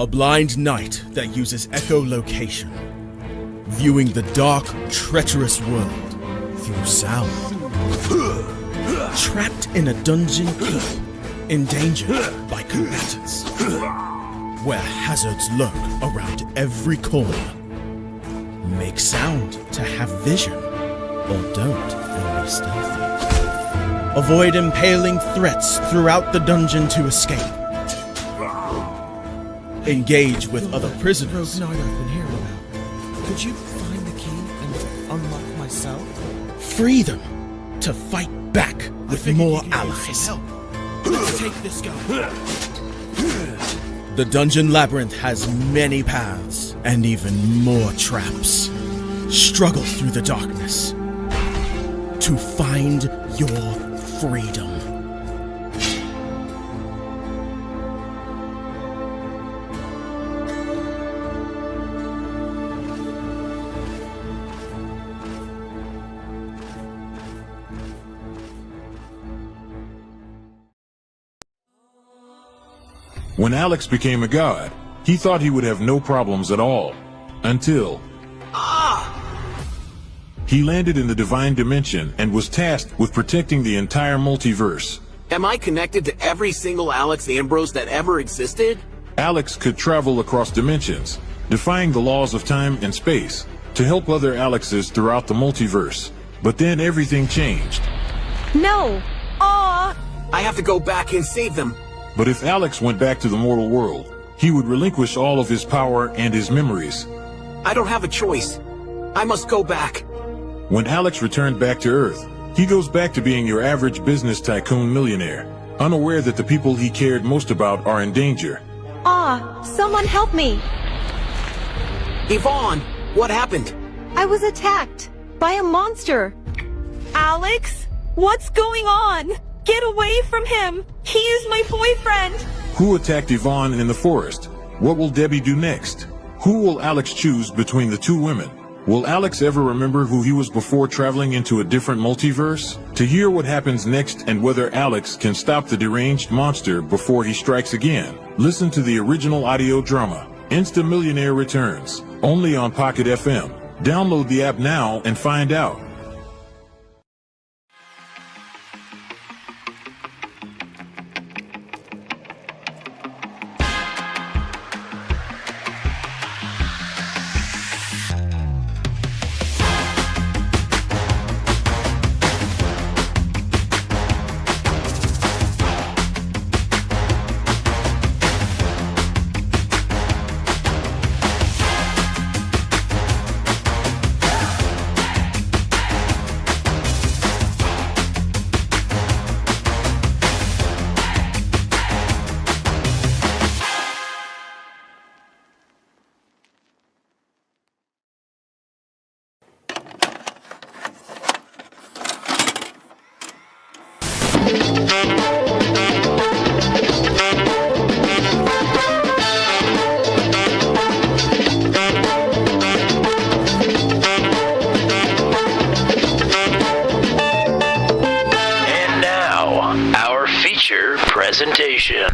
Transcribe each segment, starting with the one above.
A blind knight that uses echolocation, viewing the dark, treacherous world through sound. Trapped in a dungeon keep, endangered by combatants, where hazards lurk around every corner. Make sound to have vision, or don't and be stealthy. Avoid impaling threats throughout the dungeon to escape. Engage with other prisoners. Rogue Knight I've been hearing about. Could you find the key and unlock my cell? Free them to fight back with more allies. Let's take this guy. The dungeon labyrinth has many paths and even more traps. Struggle through the darkness to find your freedom. When Alex became a god, he thought he would have no problems at all. Until... he landed in the divine dimension and was tasked with protecting the entire multiverse. Am I connected to every single Alex Ambrose that ever existed? Alex could travel across dimensions, defying the laws of time and space, to help other Alexes throughout the multiverse. But then everything changed. No! Aw! I have to go back and save them. But if Alex went back to the mortal world, he would relinquish all of his power and his memories. I don't have a choice. I must go back. When Alex returned back to Earth, he goes back to being your average business tycoon millionaire, unaware that the people he cared most about are in danger. Someone help me! Yvonne, what happened? I was attacked by a monster. Alex? What's going on? Get away from him! He is my boyfriend! Who attacked Yvonne in the forest? What will Debbie do next? Who will Alex choose between the two women? Will Alex ever remember who he was before traveling into a different multiverse? To hear what happens next and whether Alex can stop the deranged monster before he strikes again, listen to the original audio drama, Insta Millionaire Returns, only on Pocket FM. Download the app now and find out. Presentation.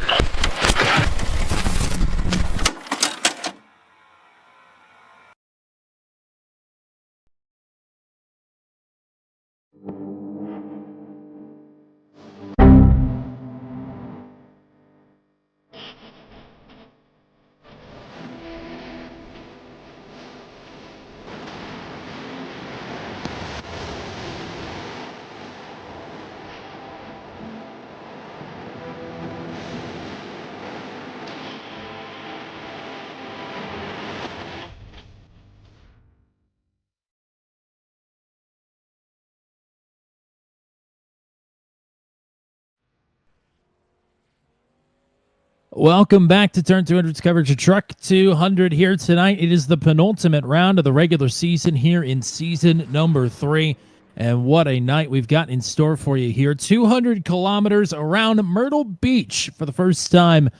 Welcome back to Turn 200's coverage of Truck 200 here tonight. It is the penultimate round of the regular season here in season number 3. And what a night we've got in store for you here. 200 kilometers around Myrtle Beach for the first time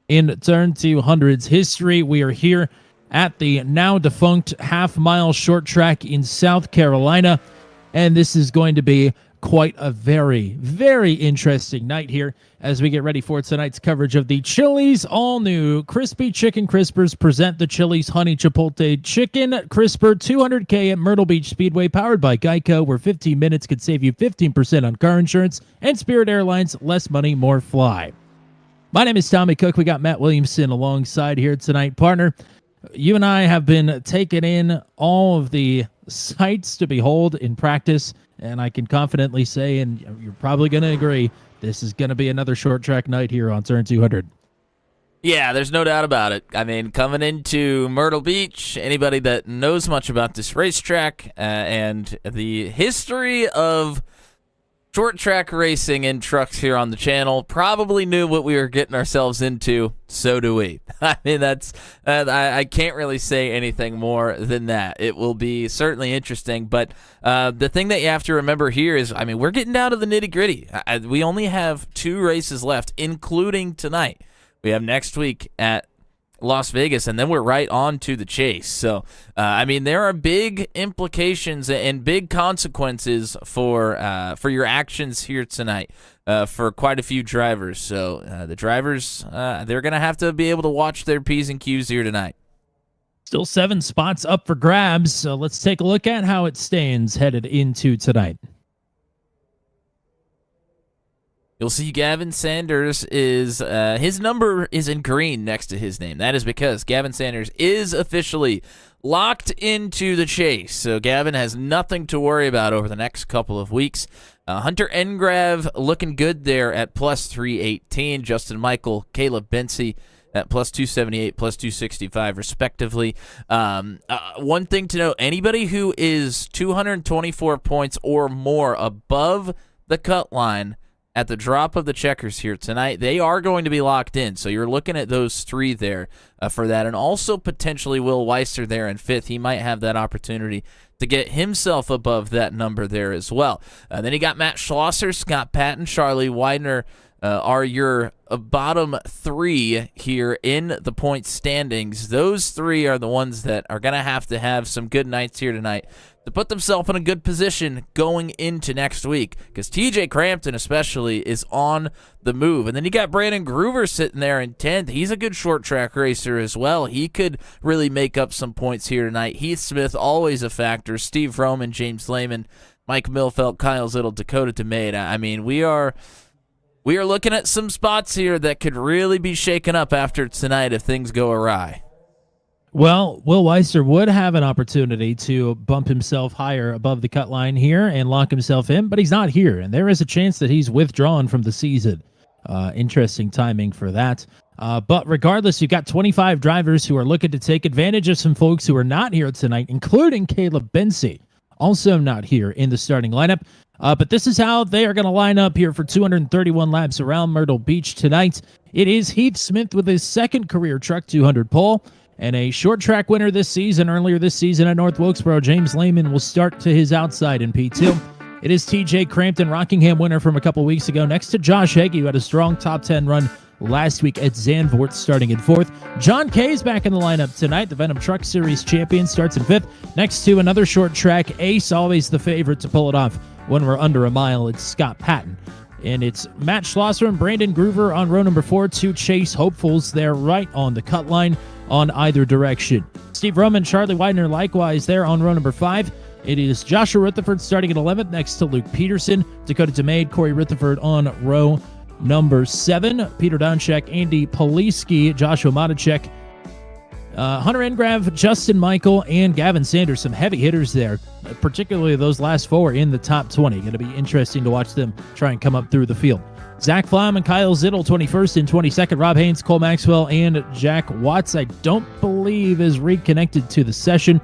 in Turn 200's history. We are here at the now defunct half-mile short track in South Carolina. and this is going to be quite a very, very interesting night here as we get ready for tonight's coverage of the Chili's all-new Crispy Chicken Crispers present the Chili's Honey Chipotle Chicken Crisper 200K at Myrtle Beach Speedway, powered by Geico, where 15 minutes could save you 15% on car insurance, and Spirit Airlines, less money, more fly. My name is Tommy Cook. We got Matt Williamson alongside here tonight. Partner, you and I have been taking in all of the sights to behold in practice, and I can confidently say, and you're probably going to agree, this is going to be another short track night here on Turn 200. Yeah, there's no doubt about it. I mean, coming into Myrtle Beach, anybody that knows much about this racetrack and the history of short track racing in trucks here on the channel probably knew what we were getting ourselves into. So do we. I mean, that's I can't really say anything more than that. It will be certainly interesting, but the thing that you have to remember here is, I mean, we're getting down to the nitty gritty. We only have 2 races left, including tonight. We have next week at Las Vegas, and then we're right on to the chase. So, I mean, there are big implications and big consequences for your actions here tonight for quite a few drivers. So, the drivers, they're going to have to be able to watch their P's and Q's here tonight. Still 7 spots up for grabs, so let's take a look at how it stands headed into tonight. You'll see Gavin Sanders is, his number is in green next to his name. That is because Gavin Sanders is officially locked into the chase. So Gavin has nothing to worry about over the next couple of weeks. Hunter Engrav looking good there at plus 318. Justin Michael, Caleb Bency at plus 278, plus 265, respectively. One thing to note, anybody who is 224 points or more above the cut line at the drop of the checkers here tonight, they are going to be locked in. So you're looking at those 3 there for that. And also potentially Will Weister there in 5th. He might have that opportunity to get himself above that number there as well. Then you got Matt Schlosser, Scott Patton, Charlie Widener are your bottom 3 here in the point standings. Those 3 are the ones that are going to have some good nights here tonight to put themselves in a good position going into next week, because TJ Crampton especially is on the move. And then you got Brandon Groover sitting there in 10th. He's a good short track racer as well. He could really make up some points here tonight. Heath Smith, always a factor. Steve Roman, James Lehman, Mike Milfelt, Kyle Zittle, Dakota DeMade. I mean, we are looking at some spots here that could really be shaken up after tonight if things go awry. Well, Will Weister would have an opportunity to bump himself higher above the cut line here and lock himself in, but he's not here, and there is a chance that he's withdrawn from the season. Interesting timing for that. But regardless, you've got 25 drivers who are looking to take advantage of some folks who are not here tonight, including Caleb Bency, also not here in the starting lineup. But this is how they are going to line up here for 231 laps around Myrtle Beach tonight. It is Heath Smith with his 2nd career Truck 200 pole, and a short track winner this season. Earlier this season at North Wilkesboro, James Lehman will start to his outside in P2. It is TJ Crampton, Rockingham winner from a couple weeks ago, next to Josh Heggie, who had a strong top 10 run last week at Zandvoort, starting in 4th. John Kay's back in the lineup tonight. The Venom Truck Series champion starts in 5th, next to another short track ace, always the favorite to pull it off when we're under a mile. It's Scott Patton. And it's Matt Schlosser and Brandon Groover on row number 4, 2 chase hopefuls there right on the cut line on either direction. Steve Roman, Charlie Widener likewise there on row number 5. It is Joshua Rutherford starting at 11th next to Luke Peterson, Dakota DeMade, Corey Rutherford on row number 7. Peter Donchek, Andy Poliski, Joshua Matacek, Hunter Engrav, Justin Michael, and Gavin Sanders. Some heavy hitters there, particularly those last 4 in the top 20. Going to be interesting to watch them try and come up through the field. Zach Flom and Kyle Zittle, 21st and 22nd. Rob Haynes, Cole Maxwell, and Jack Watts, I don't believe is reconnected to the session.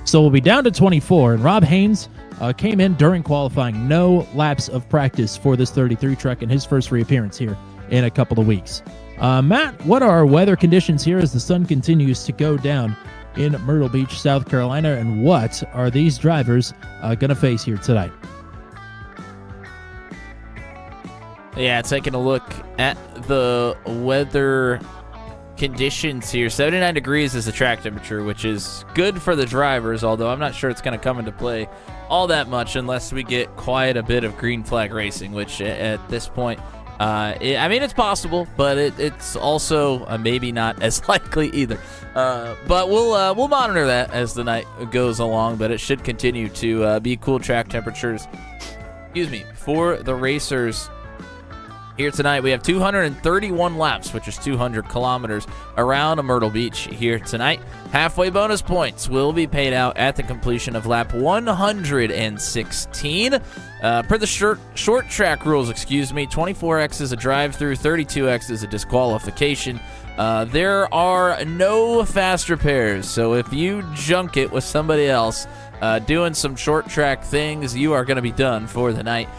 So we'll be down to 24. And Rob Haynes came in during qualifying. No laps of practice for this 33 truck in his first reappearance here in a couple of weeks. Matt, what are our weather conditions here as the sun continues to go down in Myrtle Beach, South Carolina? And what are these drivers going to face here tonight? Yeah, taking a look at the weather conditions here. 79 degrees is the track temperature, which is good for the drivers, although I'm not sure it's going to come into play all that much unless we get quite a bit of green flag racing, which at this point, I mean, it's possible, but it's also maybe not as likely either. But we'll monitor that as the night goes along, but it should continue to be cool track temperatures. Excuse me, for the racers here tonight. We have 231 laps, which is 200 kilometers around Myrtle Beach here tonight. Halfway bonus points will be paid out at the completion of lap 116. Per the short track rules, 24X is a drive-through, 32X is a disqualification. There are no fast repairs, so if you junk it with somebody else doing some short track things, you are going to be done for the night.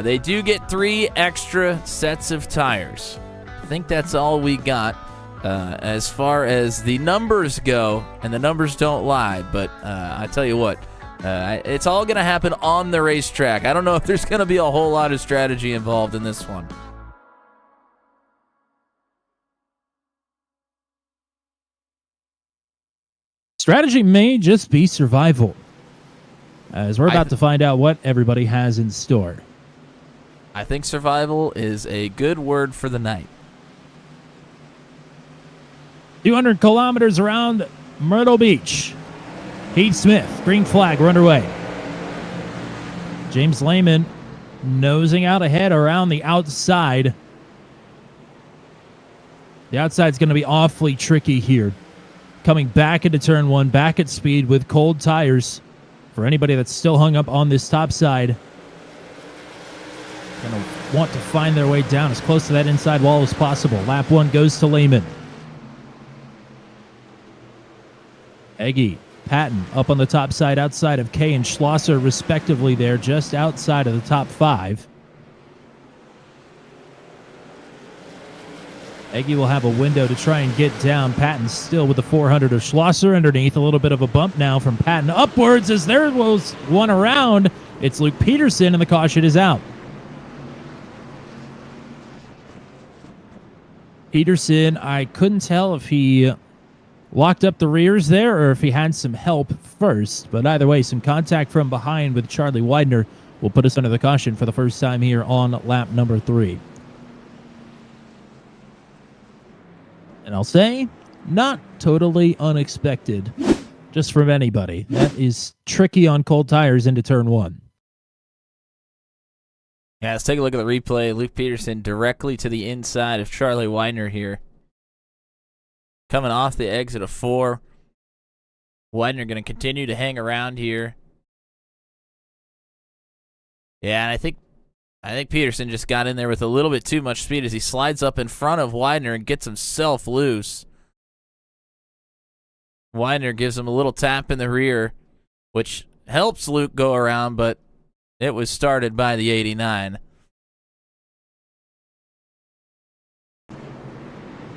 They do get 3 extra sets of tires. I think that's all we got as far as the numbers go, and the numbers don't lie, but I tell you what, it's all going to happen on the racetrack. I don't know if there's going to be a whole lot of strategy involved in this one. Strategy may just be survival, as we're about to find out what everybody has in store. I think survival is a good word for the night. 200 kilometers around Myrtle Beach. Heath Smith, green flag, we're underway. James Lehman nosing out ahead around the outside. The outside's going to be awfully tricky here. Coming back into turn 1, back at speed with cold tires. For anybody that's still hung up on this top side, going to want to find their way down as close to that inside wall as possible. Lap 1 goes to Lehman. Eggy, Patton up on the top side outside of Kay and Schlosser respectively there, just outside of the top 5. Eggy will have a window to try and get down. Patton still with the 400 of Schlosser underneath. A little bit of a bump now from Patton upwards as there was one around. It's Luke Peterson, and the caution is out. Peterson, I couldn't tell if he locked up the rears there or if he had some help first. But either way, some contact from behind with Charlie Widener will put us under the caution for the first time here on lap number 3. And I'll say, not totally unexpected, just from anybody. That is tricky on cold tires into turn 1. Yeah, let's take a look at the replay. Luke Peterson directly to the inside of Charlie Widener here. Coming off the exit of 4. Widener going to continue to hang around here. Yeah, and I think Peterson just got in there with a little bit too much speed as he slides up in front of Widener and gets himself loose. Widener gives him a little tap in the rear, which helps Luke go around, but it was started by the 89.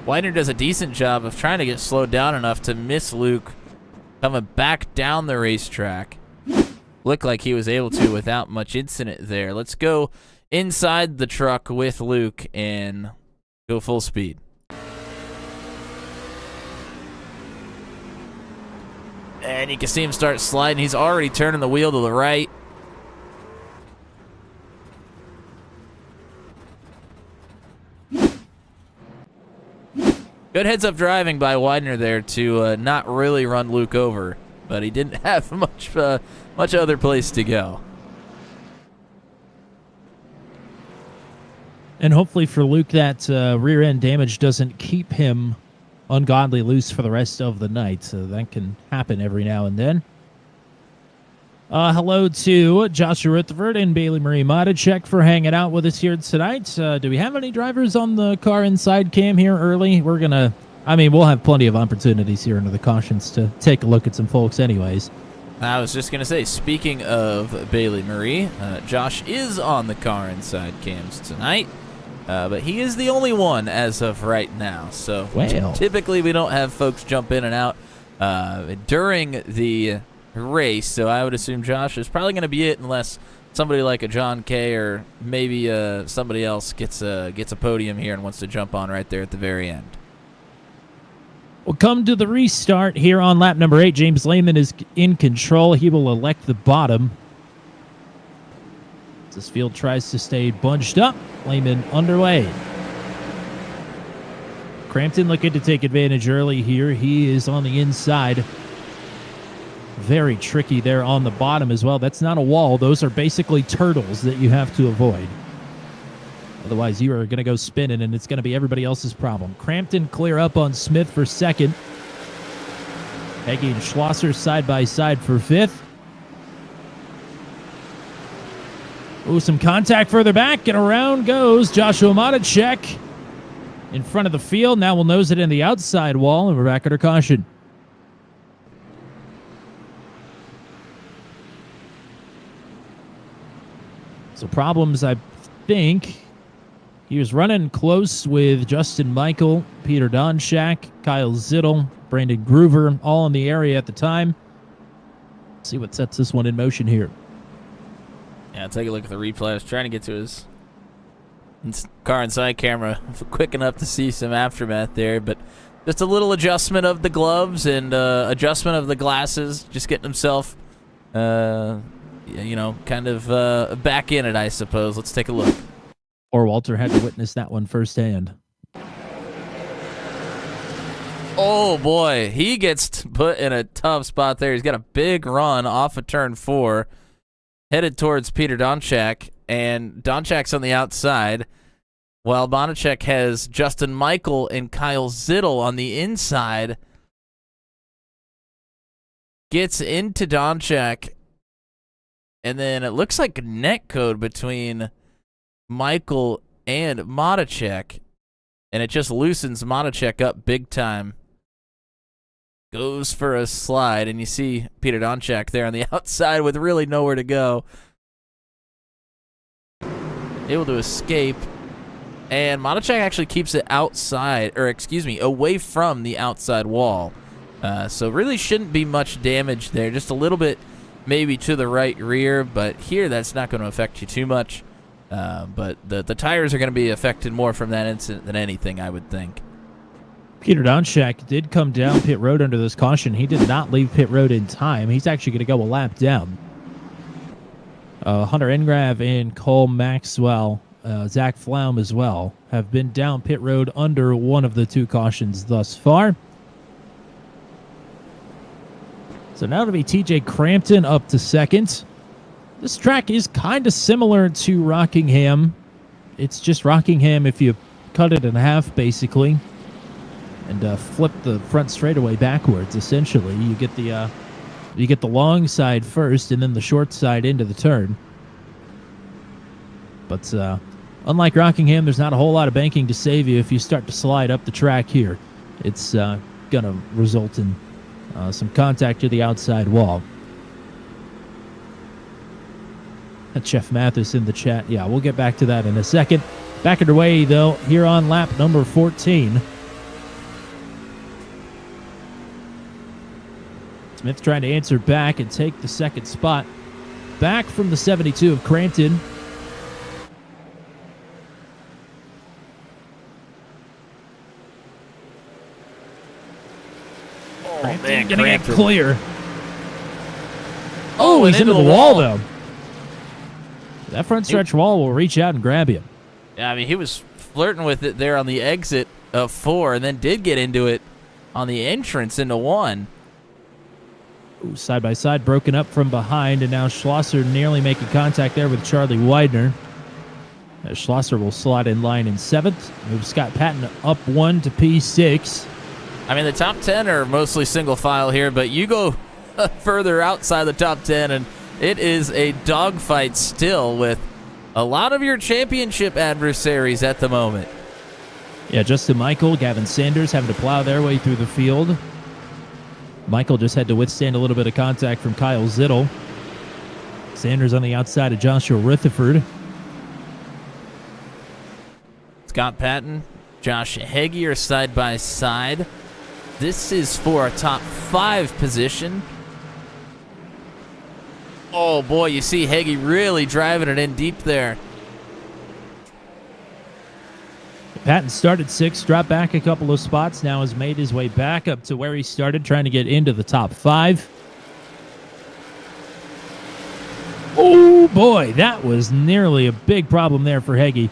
Widener does a decent job of trying to get slowed down enough to miss Luke coming back down the racetrack. Looked like he was able to without much incident there. Let's go inside the truck with Luke and go full speed. And you can see him start sliding. He's already turning the wheel to the right. Good heads-up driving by Widener there to not really run Luke over, but he didn't have much other place to go. And hopefully for Luke, that rear-end damage doesn't keep him ungodly loose for the rest of the night. So that can happen every now and then. Hello to Joshua Rutherford and Bailey Marie Modicek for hanging out with us here tonight. Do we have any drivers on the car inside cam here early? We'll have plenty of opportunities here under the cautions to take a look at some folks anyways. I was just going to say, speaking of Bailey Marie, Josh is on the car inside cams tonight, but he is the only one as of right now. So typically we don't have folks jump in and out during the race, so I would assume Josh is probably going to be it unless somebody like a John Kay or maybe somebody else gets a podium here and wants to jump on right there at the very end. We'll come to the restart here on lap number 8. James Lehman is in control. He will elect the bottom. As this field tries to stay bunched up, Lehman underway. Crampton looking to take advantage early here. He is on the inside. Very tricky there on the bottom as well. That's not a wall. Those are basically turtles that you have to avoid. Otherwise, you are going to go spinning, and it's going to be everybody else's problem. Crampton clear up on Smith for second. Heggie and Schlosser side by side for fifth. Ooh, some contact further back, and around goes Joshua Motacek in front of the field. Now we'll nose it in the outside wall, and we're back under caution. So problems, I think. He was running close with Justin Michael, Peter Donchak, Kyle Zittel, Brandon Groover, all in the area at the time. Let's see what sets this one in motion here. Yeah, take a look at the replay. I was trying to get to his car inside camera quick enough to see some aftermath there, but just a little adjustment of the gloves and adjustment of the glasses, just getting himself, kind of back in it, I suppose. Let's take a look. Or Walter had to witness that one firsthand. Oh, boy. He gets put in a tough spot there. He's got a big run off of turn 4, headed towards Peter Donchak, and Donchak's on the outside, while Bonacek has Justin Michael and Kyle Zittel on the inside. Gets into Donchak, and then it looks like a net code between Michael and Motacek, and it just loosens Motacek up big time. Goes for a slide, and you see Peter Donchak there on the outside with really nowhere to go. Able to escape, and Motacek actually keeps it away from the outside wall. So really shouldn't be much damage there. Just a little bit maybe to the right rear, but here that's not going to affect you too much. But the tires are going to be affected more from that incident than anything, I would think. Peter Donchak did come down pit road under this caution. He did not leave pit road in time. He's actually going to go a lap down. Hunter Engrav and Cole Maxwell, Zach Flaum as well, have been down pit road under one of the two cautions thus far. So now it'll be TJ Crampton up to second. This track is kind of similar to Rockingham. It's just Rockingham if you cut it in half, basically, and flip the front straightaway backwards. Essentially, you get the long side first, and then the short side into the turn. But unlike Rockingham, there's not a whole lot of banking to save you if you start to slide up the track here. It's gonna result in some contact to the outside wall. That's Chef Mathis in the chat. Yeah, we'll get back to that in a second. Back underway, though, here on lap number 14. Smith trying to answer back and take the second spot. Back from the 72 of Crampton. Man, gonna get Crampton. clear. Oh, he's into the wall, though. That front stretch wall will reach out and grab him. Yeah, I mean, he was flirting with it there on the exit of 4, and then did get into it on the entrance into 1. Ooh, side by side, broken up from behind, and now Schlosser nearly making contact there with Charlie Widener. Schlosser will slot in line in 7th. Moves Scott Patton up 1 to P6. I mean, the top 10 are mostly single file here, but you go further outside the top 10, and it is a dogfight still with a lot of your championship adversaries at the moment. Yeah, Justin Michael, Gavin Sanders having to plow their way through the field. Michael just had to withstand a little bit of contact from Kyle Zittel. Sanders on the outside of Joshua Rutherford. Scott Patton, Josh Heggie are side by side. This is for a top 5 position. Oh boy, you see Heggie really driving it in deep there. Patton started 6th, dropped back a couple of spots, now has made his way back up to where he started, trying to get into the top 5. Oh boy, that was nearly a big problem there for Heggie,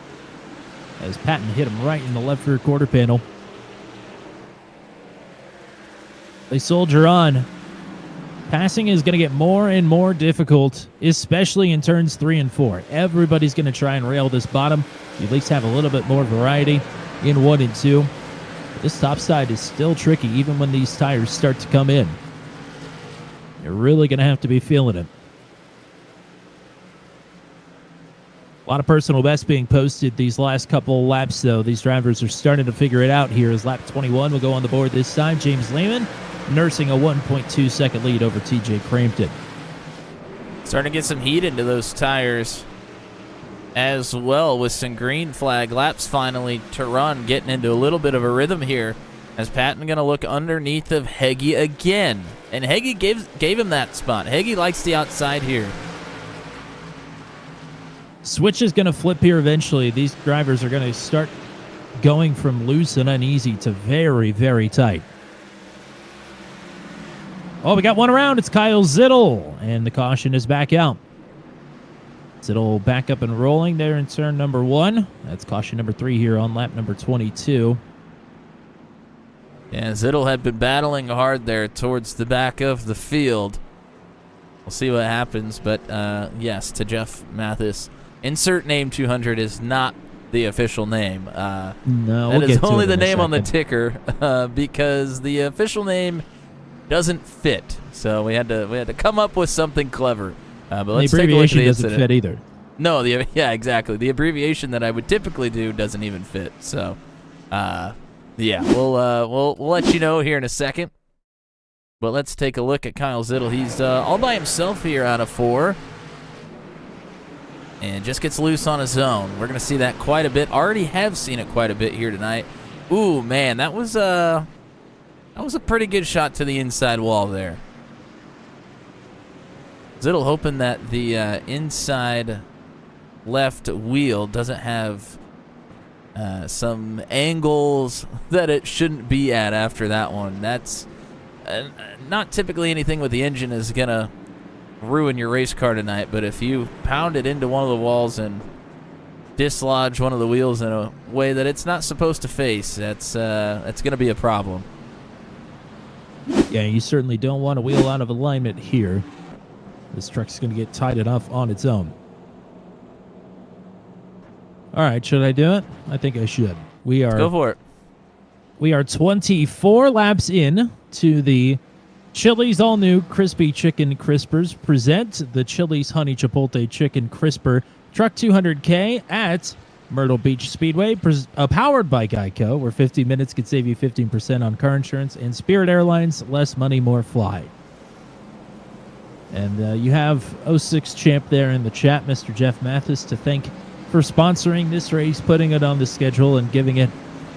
as Patton hit him right in the left rear quarter panel. They soldier on. Passing is going to get more and more difficult, especially in turns 3 and 4. Everybody's going to try and rail this bottom. You at least have a little bit more variety in 1 and 2. But this top side is still tricky, even when these tires start to come in. You're really going to have to be feeling it. A lot of personal bests being posted these last couple laps, though. These drivers are starting to figure it out here as lap 21 will go on the board this time. James Lehman nursing a 1.2 second lead over TJ Crampton. Starting to get some heat into those tires as well, with some green flag laps finally to run, getting into a little bit of a rhythm here, as Patton going to look underneath of Heggie again. And Heggie gave him that spot. Heggie likes the outside here. Switch is going to flip here eventually. These drivers are going to start going from loose and uneasy to very, very tight. Oh, we got one around. It's Kyle Zittel, and the caution is back out. Zittel back up and rolling there in turn number 1. That's caution number 3 here on lap number 22. Yeah, Zittel had been battling hard there towards the back of the field. We'll see what happens, but yes, to Jeff Mathis. Insert name 200 is not the official name. No, that is only the name on the ticker, because the official name doesn't fit. So we had to come up with something clever. But let's take a look at the doesn't fit either. No, yeah, exactly. The abbreviation that I would typically do doesn't even fit. So, yeah, we'll let you know here in a second. But let's take a look at Kyle Zittel. He's all by himself here out of 4. And just gets loose on his own. We're going to see that quite a bit. Already have seen it quite a bit here tonight. Ooh, man, that was a pretty good shot to the inside wall there. Zittel hoping that the inside left wheel doesn't have some angles that it shouldn't be at after that one. That's not typically anything with the engine is going to ruin your race car tonight, but if you pound it into one of the walls and dislodge one of the wheels in a way that it's not supposed to face, that's going to be a problem. Yeah, you certainly don't want a wheel out of alignment here. This truck's going to get tight enough on its own. All right, should I do it? I think I should. Go for it. We are 24 laps in to the Chili's all-new Crispy Chicken Crispers present the Chili's Honey Chipotle Chicken Crisper Truck 200K at Myrtle Beach Speedway, powered by Geico, where 50 minutes could save you 15% on car insurance, and Spirit Airlines, less money, more fly. And you have 06 champ there in the chat, Mr. Jeff Mathis, to thank for sponsoring this race, putting it on the schedule, and giving it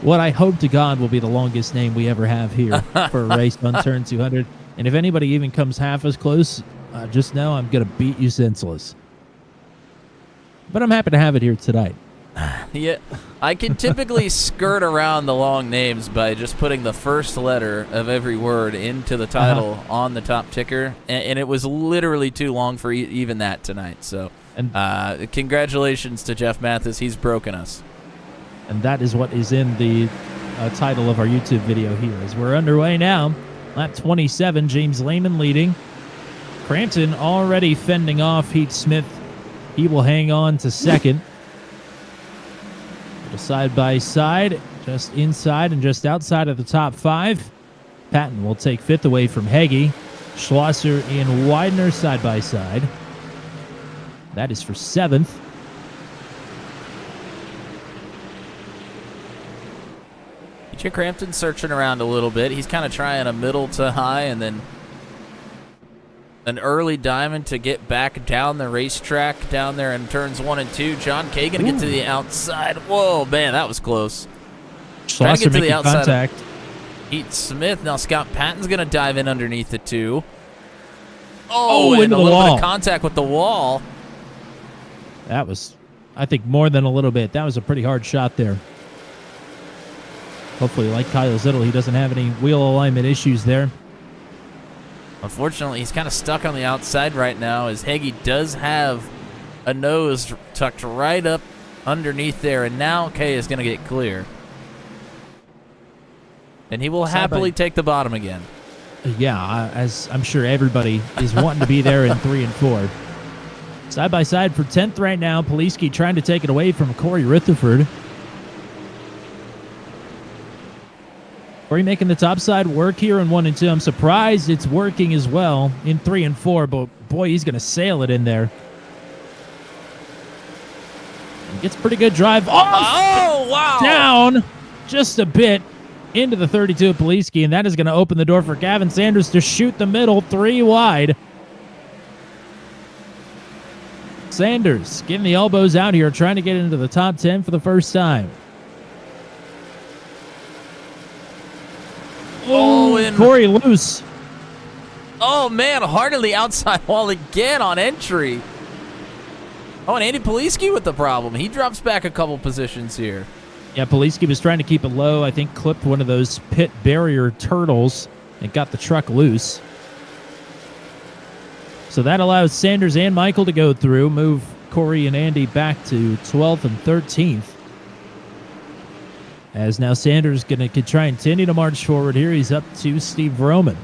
what I hope to God will be the longest name we ever have here for a race on turn 200. And if anybody even comes half as close, just know I'm going to beat you senseless. But I'm happy to have it here tonight. Yeah, I can typically skirt around the long names by just putting the first letter of every word into the title on the top ticker, and it was literally too long for even that tonight. So, congratulations to Jeff Mathis. He's broken us. And that is what is in the title of our YouTube video here. As we're underway now, lap 27, James Lehman leading. Crampton already fending off Heath Smith. He will hang on to second. Side by side, just inside and just outside of the top 5. Patton will take 5th away from Heggie. Schlosser and Widener side by side. That is for 7th. TJ Crampton searching around a little bit. He's kind of trying a middle to high and then an early diamond to get back down the racetrack down there in turns 1 and 2. John Kagan to get to the outside. Whoa, man, that was close. Trying to get to the outside. Contact. Heath Smith. Now Scott Patton's going to dive in underneath the 2. Oh, and into a the little wall. bit of contact with the wall. That was, I think, more than a little bit. That was a pretty hard shot there. Hopefully, like Kyle Zittel, he doesn't have any wheel alignment issues there. Unfortunately, he's kind of stuck on the outside right now, as Heggie does have a nose tucked right up underneath there, and now Kay is going to get clear. And he will happily take the bottom again. Yeah, as I'm sure everybody is wanting to be there in 3 and 4. Side by side for 10th right now. Poliski trying to take it away from Corey Rutherford. Corey making the top side work here in 1 and 2. I'm surprised it's working as well in 3 and 4, but boy, he's going to sail it in there. And gets a pretty good drive off. Oh, wow. Down just a bit into the 32 of Poliski, and that is going to open the door for Gavin Sanders to shoot the middle 3 wide. Sanders getting the elbows out here, trying to get into the top 10 for the first time. Oh, and Corey loose. oh man, hard on the outside wall again on entry. Oh, and Andy Poliski with the problem. He drops back a couple positions here. Yeah, Poliski was trying to keep it low. I think clipped one of those pit barrier turtles and got the truck loose. So that allows Sanders and Michael to go through, move Corey and Andy back to 12th and 13th. As now Sanders going to try and continue to march forward here. He's up to Steve Roman.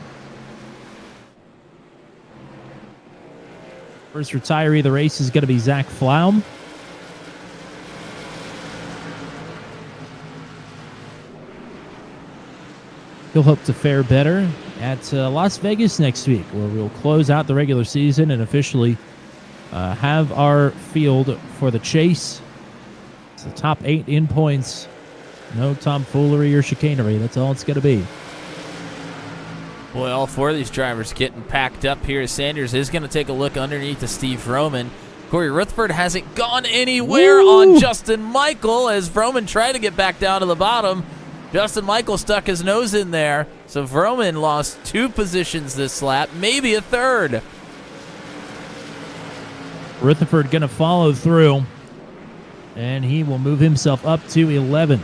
First retiree of the race is going to be Zach Flaum. He'll hope to fare better at Las Vegas next week, where we'll close out the regular season and officially have our field for the chase. It's the top 8 in points. No tomfoolery or chicanery. That's all it's going to be. Boy, all 4 of these drivers getting packed up here. Sanders is going to take a look underneath to Steve Roman. Corey Rutherford hasn't gone anywhere on Justin Michael, as Vroman tried to get back down to the bottom. Justin Michael stuck his nose in there, so Vroman lost 2 positions this lap, maybe a 3rd. Rutherford going to follow through, and he will move himself up to 11th.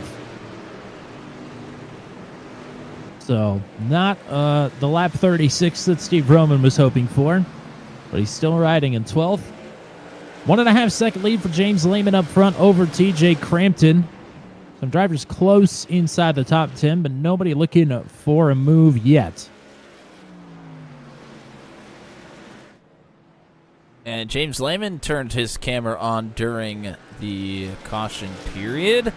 So not the lap 36 that Steve Roman was hoping for, but he's still riding in 12th. 1.5 second lead for James Lehman up front over TJ Crampton. Some drivers close inside the top 10, but nobody looking for a move yet. And James Lehman turned his camera on during the caution period.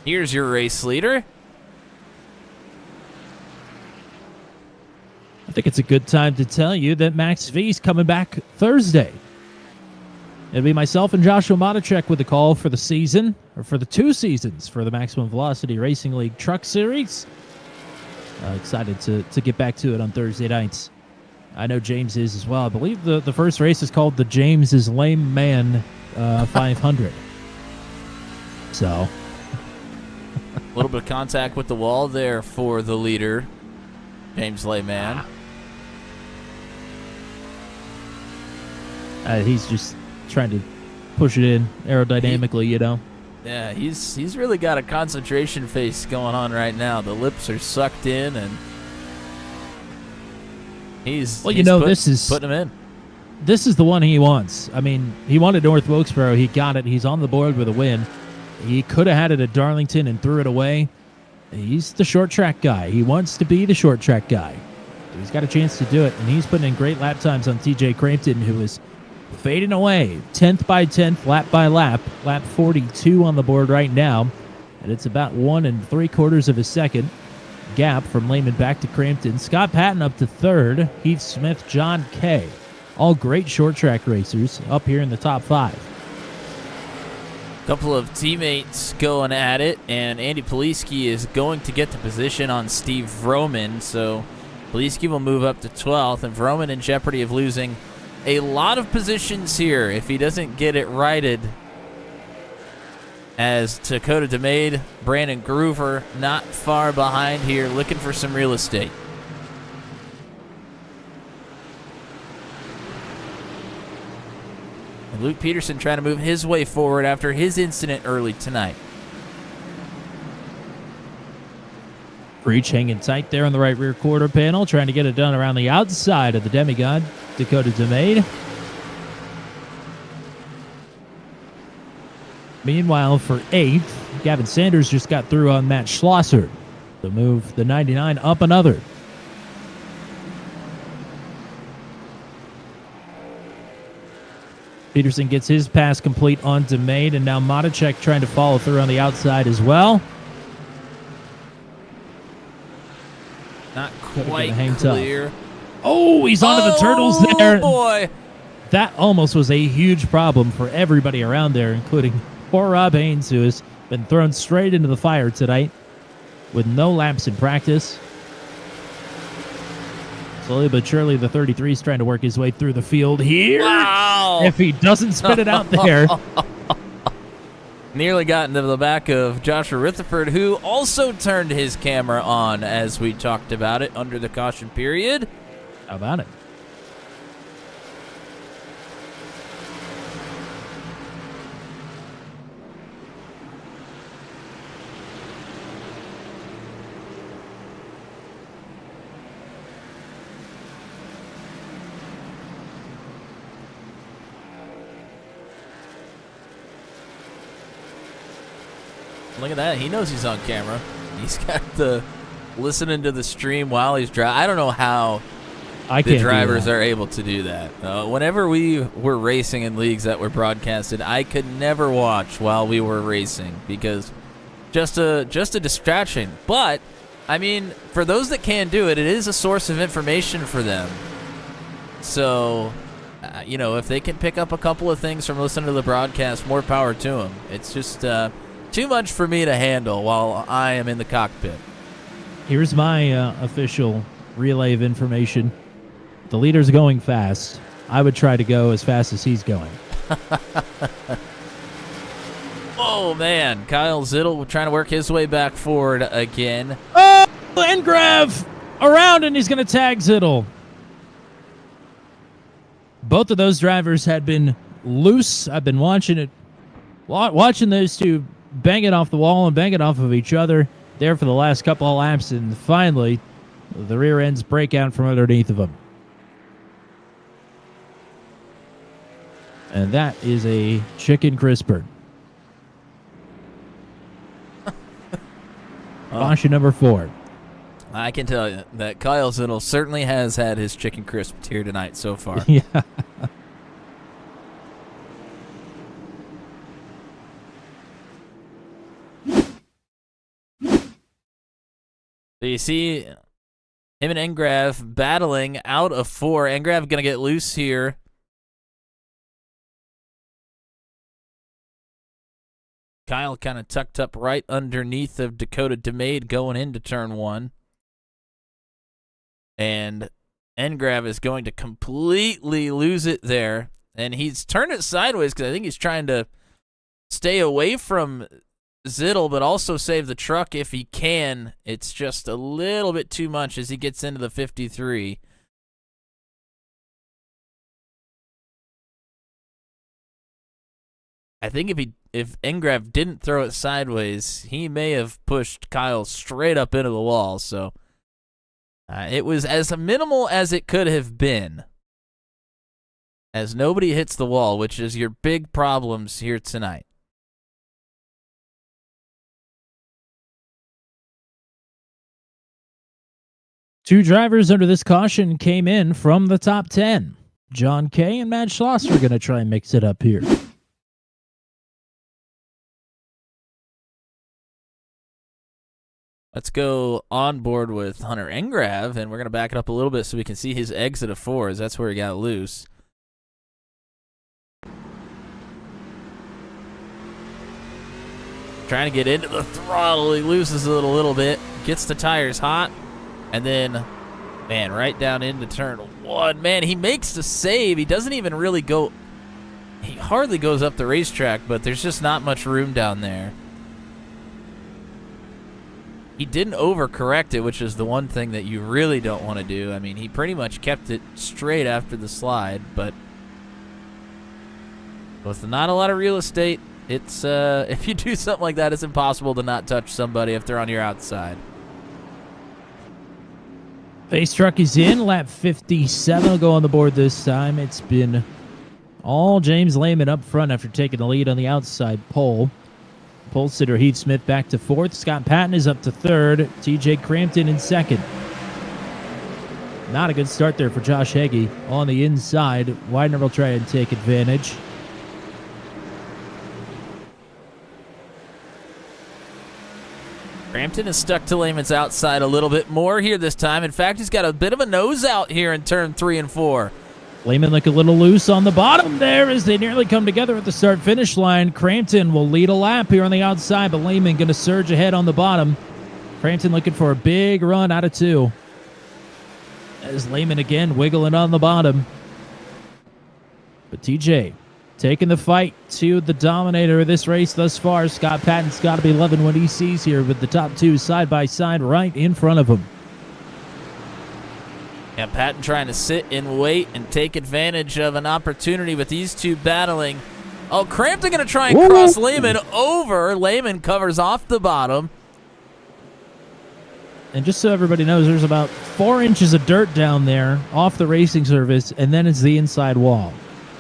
Here's your race leader. I think it's a good time to tell you that Max V's coming back Thursday. It'll be myself and Joshua Matichek with the call for the season, or for the 2 seasons for the Maximum Velocity Racing League Truck Series. Excited to get back to it on Thursday nights. I know James is as well. I believe the first race is called the James is Lame Man 500. So. A little bit of contact with the wall there for the leader, James Lehman. He's just trying to push it in aerodynamically, you know. Yeah, he's really got a concentration face going on right now. The lips are sucked in, and he's putting him in. This is the one he wants. I mean, he wanted North Wilkesboro. He got it. He's on the board with a win. He could have had it at Darlington and threw it away. He's the short track guy. He wants to be the short track guy. He's got a chance to do it, and he's putting in great lap times on TJ Crampton, who is fading away 10th by 10th, lap by lap. Lap 42 on the board right now, and it's about 1 3/4 of a second gap from Lehman back to Crampton. Scott Patton up to 3rd. Heath Smith, John Kay, all great short track racers up here in the top 5. Couple of teammates going at it, and Andy Poliski is going to get the position on Steve Vroman, so Poliski will move up to 12th, and Vroman in jeopardy of losing a lot of positions here if he doesn't get it righted, as Dakota DeMade, Brandon Groover not far behind here, looking for some real estate. And Luke Peterson trying to move his way forward after his incident early tonight. Breach hanging tight there on the right rear quarter panel, trying to get it done around the outside of the demigod, Dakota DeMade. Meanwhile, for 8th, Gavin Sanders just got through on Matt Schlosser to move the 99 up another. Peterson gets his pass complete on DeMade, and now Matichek trying to follow through on the outside as well. Not quite clear. Oh, he's onto the turtles there. Oh, boy. That almost was a huge problem for everybody around there, including poor Rob Haynes, who has been thrown straight into the fire tonight with no laps in practice. Slowly but surely, the 33 is trying to work his way through the field here. Wow. If he doesn't spit it out there. Nearly got into the back of Joshua Rutherford, who also turned his camera on as we talked about it under the caution period. How about it? Look at that. He knows he's on camera. He's got the listening to the stream while he's driving. I don't know how the drivers are able to do that. Whenever we were racing in leagues that were broadcasted, I could never watch while we were racing because just a distraction. But, I mean, for those that can do it, it is a source of information for them. So, you know, if they can pick up a couple of things from listening to the broadcast, more power to them. It's just too much for me to handle while I am in the cockpit. Here's my official relay of information. The leader's going fast. I would try to go as fast as he's going. Oh, man. Kyle Zittel trying to work his way back forward again. Oh, Engrav around, and he's going to tag Zittel. Both of those drivers had been loose. I've been watching it, watching those two bang it off the wall and bang it off of each other there for the last couple of laps, and finally the rear ends break out from underneath of them. And that is a chicken crisper. Caution number 4. I can tell you that Kyle Zittel certainly has had his chicken crisp here tonight so far. Yeah. So you see him and Engrav battling out of 4. Engrav going to get loose here. Kyle kind of tucked up right underneath of Dakota DeMade going into turn 1. And Engrav is going to completely lose it there. And he's turned it sideways because I think he's trying to stay away from Zittel, but also save the truck if he can. It's just a little bit too much as he gets into the 53. I think if Engrav didn't throw it sideways, he may have pushed Kyle straight up into the wall. So it was as minimal as it could have been, as nobody hits the wall, which is your big problems here tonight. Two drivers under this caution came in from the top 10. John Kay and Matt Schlosser are going to try and mix it up here. Let's go on board with Hunter Engrav, and we're going to back it up a little bit so we can see his exit of 4, as that's where he got loose. Trying to get into the throttle, he loses it a little bit, gets the tires hot, and then, man, right down into turn 1. Man, he makes the save. He doesn't even really go, he hardly goes up the racetrack, but there's just not much room down there. He didn't overcorrect it, which is the one thing that you really don't want to do. I mean, he pretty much kept it straight after the slide, but with not a lot of real estate, it's if you do something like that, it's impossible to not touch somebody if they're on your outside. Face truck is in. Lap 57 will go on the board this time. It's been all James Lehman up front after taking the lead on the outside pole. Pole sitter Heath Smith back to fourth. Scott Patton is up to third. TJ Crampton in second. Not a good start there for Josh Heggie on the inside. Widener will try and take advantage. Crampton is stuck to Lehman's outside a little bit more here this time. In fact, he's got a bit of a nose out here in turn 3 and 4. Lehman look a little loose on the bottom there as they nearly come together at the start-finish line. Crampton will lead a lap here on the outside, but Lehman going to surge ahead on the bottom. Crampton looking for a big run out of 2. As Lehman again wiggling on the bottom. But TJ taking the fight to the dominator of this race thus far. Scott Patton's got to be loving what he sees here with the top 2 side by side right in front of him. Yeah, Patton trying to sit and wait and take advantage of an opportunity with these two battling. Oh, Crampton going to try and cross Lehman over. Lehman covers off the bottom. And just so everybody knows, there's about 4 inches of dirt down there off the racing surface, and then it's the inside wall.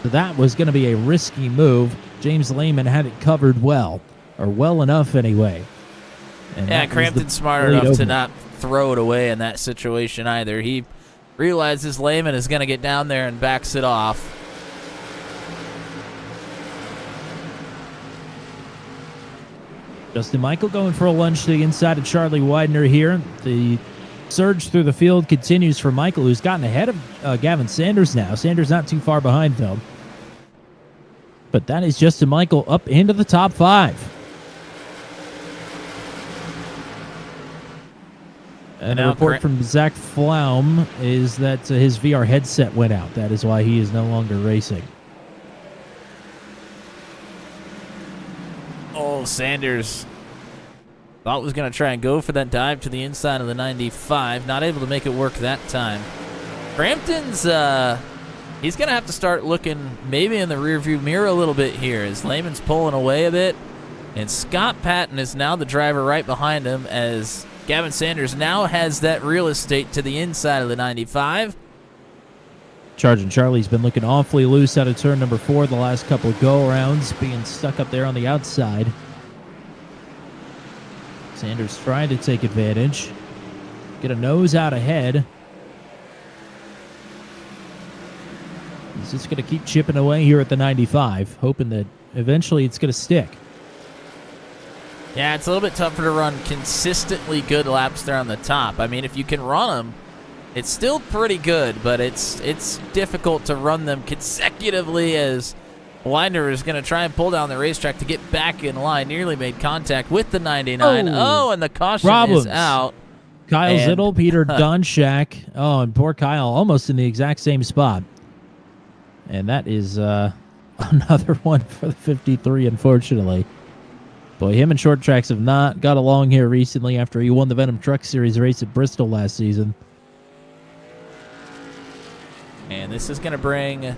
So that was going to be a risky move. James Lehman had it covered well, or well enough anyway. And yeah, Crampton's smart enough to not throw it away in that situation either. He realizes Lehman is going to get down there and backs it off. Justin Michael going for a lunge to the inside of Charlie Widener here. The surge through the field continues for Michael, who's gotten ahead of Gavin Sanders now. Sanders not too far behind, though. But that is Justin Michael up into the top 5. And a report from Zach Flaum is that his VR headset went out. That is why he is no longer racing. Oh, Sanders thought was going to try and go for that dive to the inside of the 95. Not able to make it work that time. Crampton's, he's going to have to start looking maybe in the rearview mirror a little bit here as Lehman's pulling away a bit. And Scott Patton is now the driver right behind him as Gavin Sanders now has that real estate to the inside of the 95. Charging Charlie's been looking awfully loose out of turn number 4 the last couple of go-arounds, being stuck up there on the outside. Sanders trying to take advantage. Get a nose out ahead. He's just going to keep chipping away here at the 95, hoping that eventually it's going to stick. Yeah, it's a little bit tougher to run consistently good laps there on the top. I mean, if you can run them, it's still pretty good, but it's difficult to run them consecutively as Widener is going to try and pull down the racetrack to get back in line. Nearly made contact with the 99. Oh, and the caution is out. Kyle Zittel, Peter Donchak. Oh, and poor Kyle, almost in the exact same spot. And that is another one for the 53, unfortunately. Boy, him and Short Tracks have not got along here recently after he won the Venom Truck Series race at Bristol last season. And this is going to bring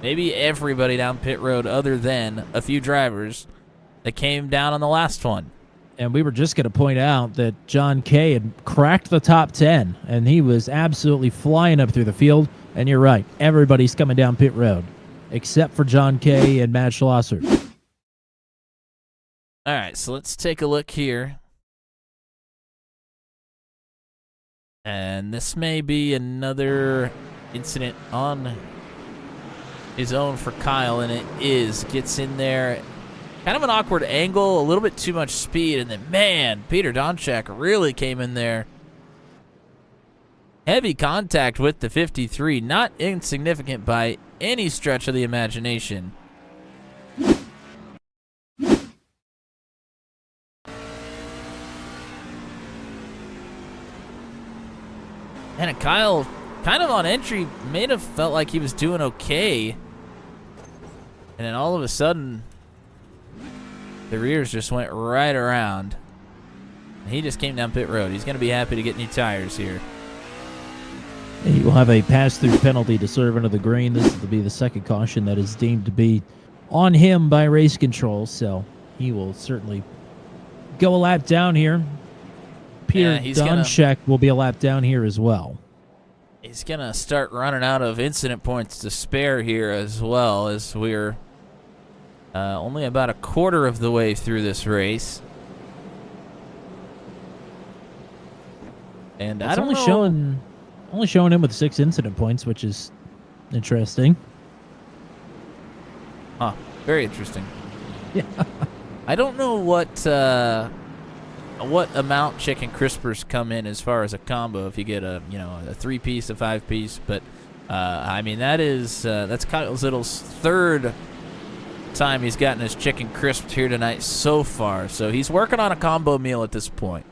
maybe everybody down pit road other than a few drivers that came down on the last one. And we were just going to point out that John Kay had cracked the top 10, and he was absolutely flying up through the field. And you're right, everybody's coming down pit road, except for John Kay and Matt Schlosser. All right, so let's take a look here. And this may be another incident on his own for Kyle, and it is. Gets in there. Kind of an awkward angle, a little bit too much speed, and then, man, Peter Donchak really came in there. Heavy contact with the 53, not insignificant by any stretch of the imagination. And Kyle, kind of on entry, may have felt like he was doing okay. And then all of a sudden, the rears just went right around. And he just came down pit road. He's going to be happy to get new tires here. He will have a pass-through penalty to serve under the green. This will be the second caution that is deemed to be on him by race control, so he will certainly go a lap down here. Peter Donchak will be a lap down here as well. He's going to start running out of incident points to spare here as well, as we're only about a quarter of the way through this race. And It's I don't know. only showing him with 6 incident points, which is interesting. Huh. Very interesting. Yeah. I don't know what amount chicken crispers come in as far as a combo. If you get a 3-piece, a 5-piece, but I mean that's Kyle's Little's 3rd time he's gotten his chicken crisped here tonight so far. So he's working on a combo meal at this point.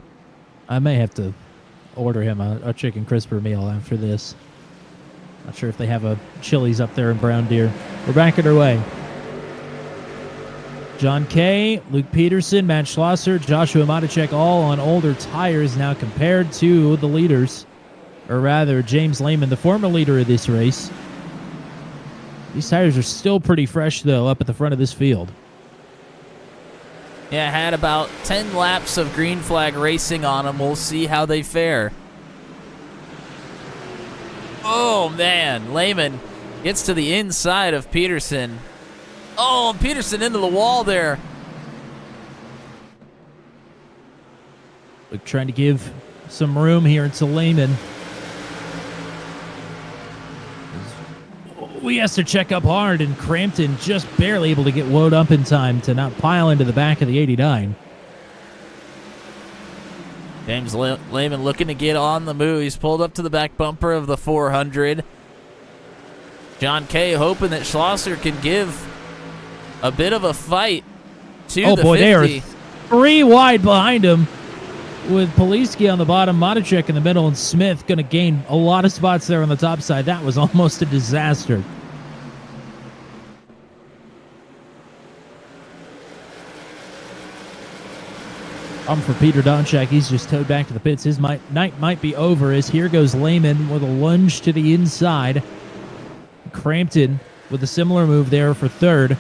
I may have to order him a chicken crisper meal after this. Not sure if they have a Chili's up there in Brown Deer. We're back underway. John Kay, Luke Peterson, Matt Schlosser, Joshua Maticek, all on older tires now compared to the leaders, or rather James Lehman, the former leader of this race. These tires are still pretty fresh, though, up at the front of this field. Yeah, had about 10 laps of green flag racing on them. We'll see how they fare. Oh, man. Lehman gets to the inside of Peterson. Oh, and Peterson into the wall there. We're trying to give some room here to Lehman. We has to check up hard, and Crampton just barely able to get woed up in time to not pile into the back of the 89. James Lehman looking to get on the move. He's pulled up to the back bumper of the 400. John Kay hoping that Schlosser can give a bit of a fight to the 50. They are 3 wide behind him, with Poliski on the bottom, Maticek in the middle, and Smith going to gain a lot of spots there on the top side. That was almost a disaster. For Peter Donchak, he's just towed back to the pits. His night might be over, as here goes Lehman with a lunge to the inside. Crampton with a similar move there for 3rd.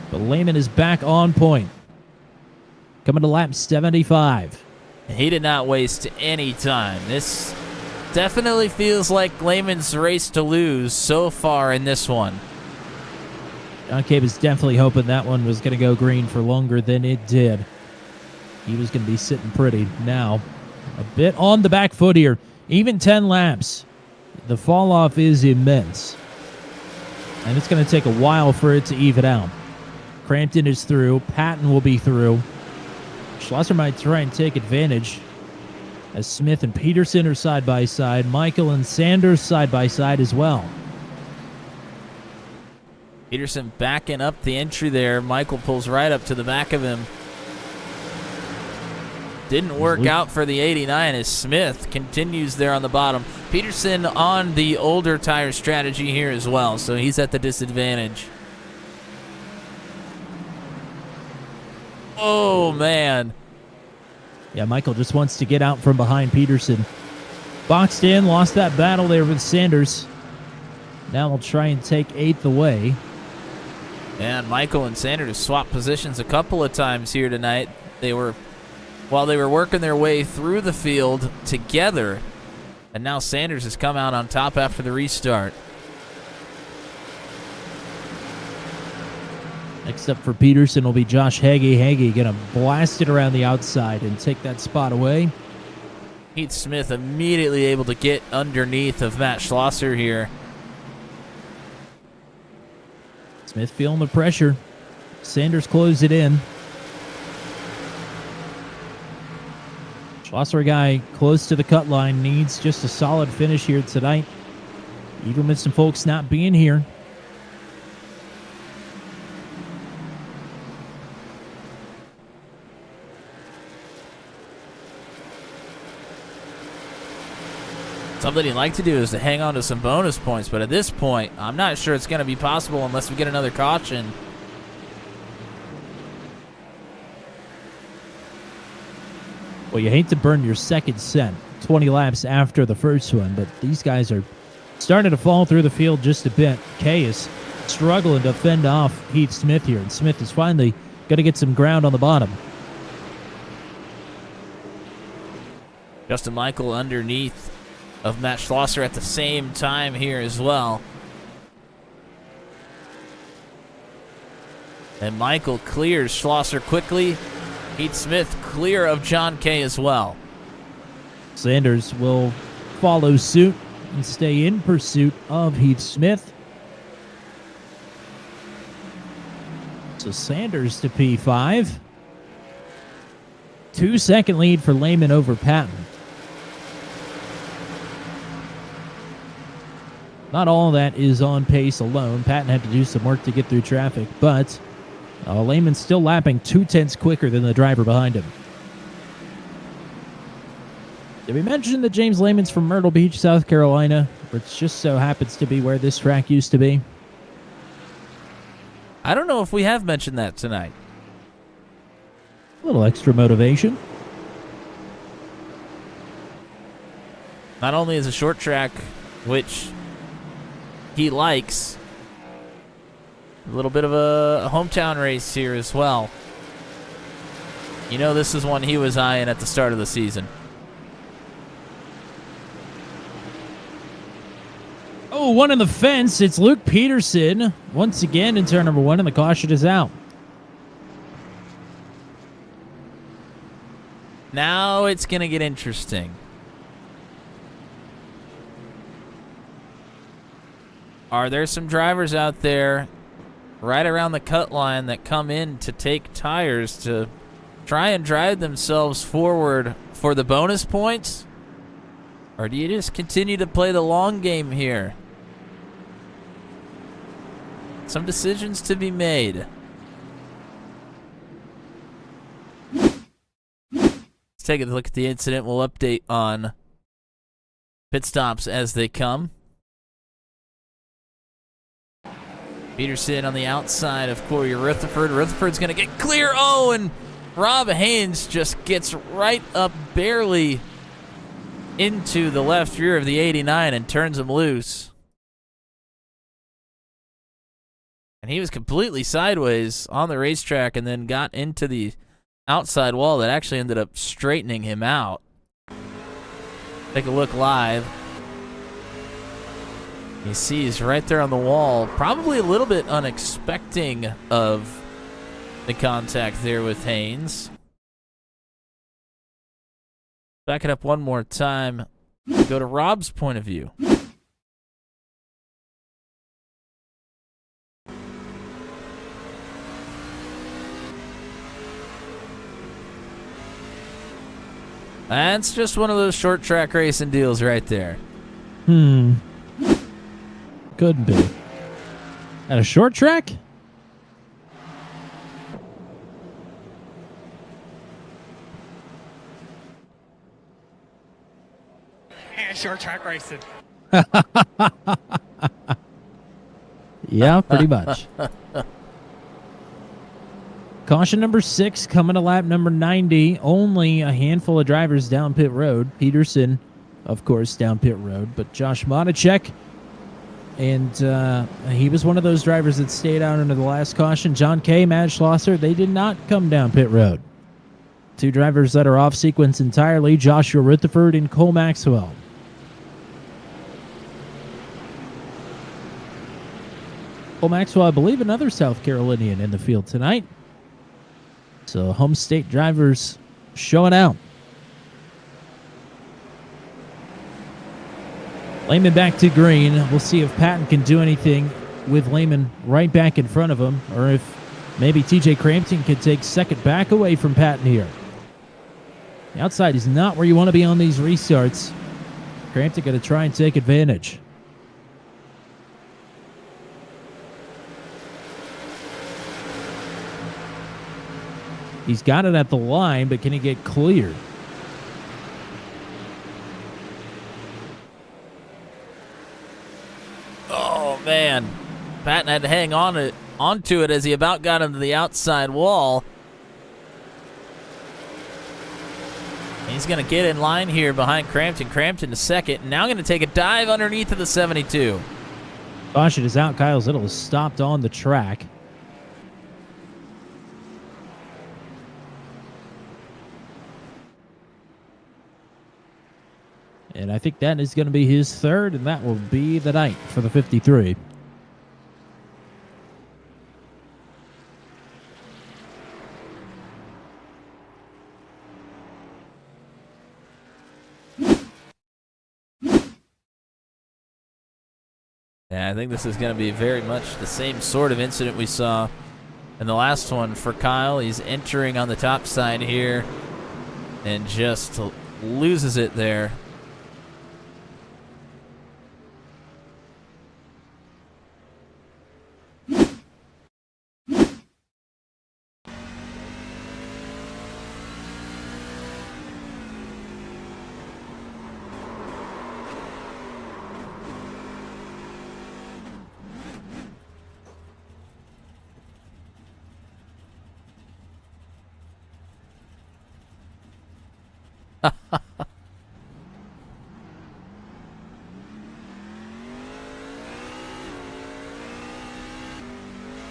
But Lehman is back on point. Coming to lap 75. He did not waste any time. This definitely feels like Lehman's race to lose so far in this one. John Cabe is definitely hoping that one was going to go green for longer than it did. He was going to be sitting pretty. Now, a bit on the back foot here. Even 10 laps. The fall off is immense. And it's going to take a while for it to even out. Crampton is through. Patton will be through. Schlosser might try and take advantage, as Smith and Peterson are side by side. Michael and Sanders side by side as well. Peterson backing up the entry there. Michael pulls right up to the back of him. Didn't work out for the 89 as Smith continues there on the bottom. Peterson on the older tire strategy here as well, so he's at the disadvantage. Oh, man. Yeah, Michael just wants to get out from behind Peterson. Boxed in, lost that battle there with Sanders. Now we'll try and take 8th away. And Michael and Sanders have swapped positions a couple of times here tonight. While they were working their way through the field together, and now Sanders has come out on top after the restart. Next up for Peterson will be Josh Hagee. Hagee going to blast it around the outside and take that spot away. Heath Smith immediately able to get underneath of Matt Schlosser here. Smith feeling the pressure. Sanders closed it in. Schlosser, guy close to the cut line, needs just a solid finish here tonight, even with some folks not being here. Something he'd like to do is to hang on to some bonus points, but at this point, I'm not sure it's going to be possible unless we get another caution. Well, you hate to burn your second set 20 laps after the first one, but these guys are starting to fall through the field just a bit. Kay is struggling to fend off Heath Smith here, and Smith is finally going to get some ground on the bottom. Justin Michael underneath of Matt Schlosser at the same time here as well. And Michael clears Schlosser quickly. Heath Smith clear of John Kay as well. Sanders will follow suit and stay in pursuit of Heath Smith. So Sanders to P5. 2-second lead for Lehman over Patton. Not all that is on pace alone. Patton had to do some work to get through traffic, but Lehman's still lapping 0.2 quicker than the driver behind him. Did we mention that James Lehman's from Myrtle Beach, South Carolina, which just so happens to be where this track used to be? I don't know if we have mentioned that tonight. A little extra motivation. Not only is a short track, which he likes, a little bit of a hometown race here as well. You know, this is one he was eyeing at the start of the season. Oh, one in the fence. It's Luke Peterson once again in turn number 1, and the caution is out. Now it's going to get interesting. Are there some drivers out there right around the cut line that come in to take tires to try and drive themselves forward for the bonus points? Or do you just continue to play the long game here? Some decisions to be made. Let's take a look at the incident. We'll update on pit stops as they come. Peterson on the outside of Corey Rutherford. Rutherford's going to get clear. Oh, and Rob Haynes just gets right up barely into the left rear of the 89 and turns him loose. And he was completely sideways on the racetrack and then got into the outside wall that actually ended up straightening him out. Take a look live. You see he's right there on the wall, probably a little bit unexpecting of the contact there with Haynes. Back it up one more time. Go to Rob's point of view. That's just one of those short track racing deals right there. Could be. At a short track? Short track racing. Yeah, pretty much. Caution number 6 coming to lap number 90. Only a handful of drivers down pit road. Peterson, of course, down pit road. But Josh Monacek, and he was one of those drivers that stayed out under the last caution. John Kay, Matt Schlosser, they did not come down pit road. 2 drivers that are off sequence entirely, Joshua Rutherford and Cole Maxwell. Cole Maxwell, I believe, another South Carolinian in the field tonight. So home state drivers showing out. Lehman back to green. We'll see if Patton can do anything with Lehman right back in front of him, or if maybe TJ Crampton could take second back away from Patton here. The outside is not where you want to be on these restarts. Crampton going to try and take advantage. He's got it at the line, but can he get cleared? Oh, man. Patton had to hang onto it as he about got into the outside wall. He's going to get in line here behind Crampton. Crampton to second. Now going to take a dive underneath of the 72. Caution is out. Kyle Zittel is stopped on the track. And I think that is going to be his third, and that will be the night for the 53. Yeah, I think this is going to be very much the same sort of incident we saw in the last one for Kyle. He's entering on the top side here and just loses it there.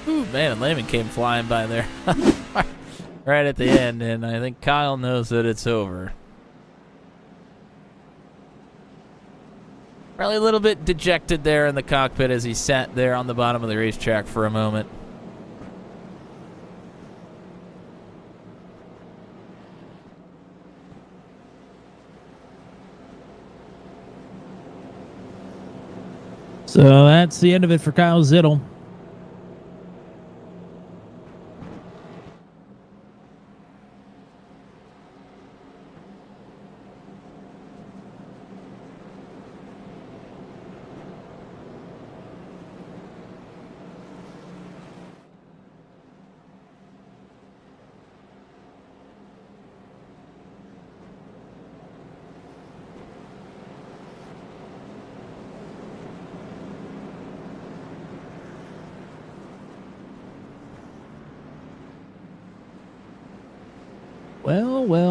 Ooh, man, and Lehman came flying by there right at the end, and I think Kyle knows that it's over. Probably a little bit dejected there in the cockpit as he sat there on the bottom of the racetrack for a moment. So that's the end of it for Kyle Zittel.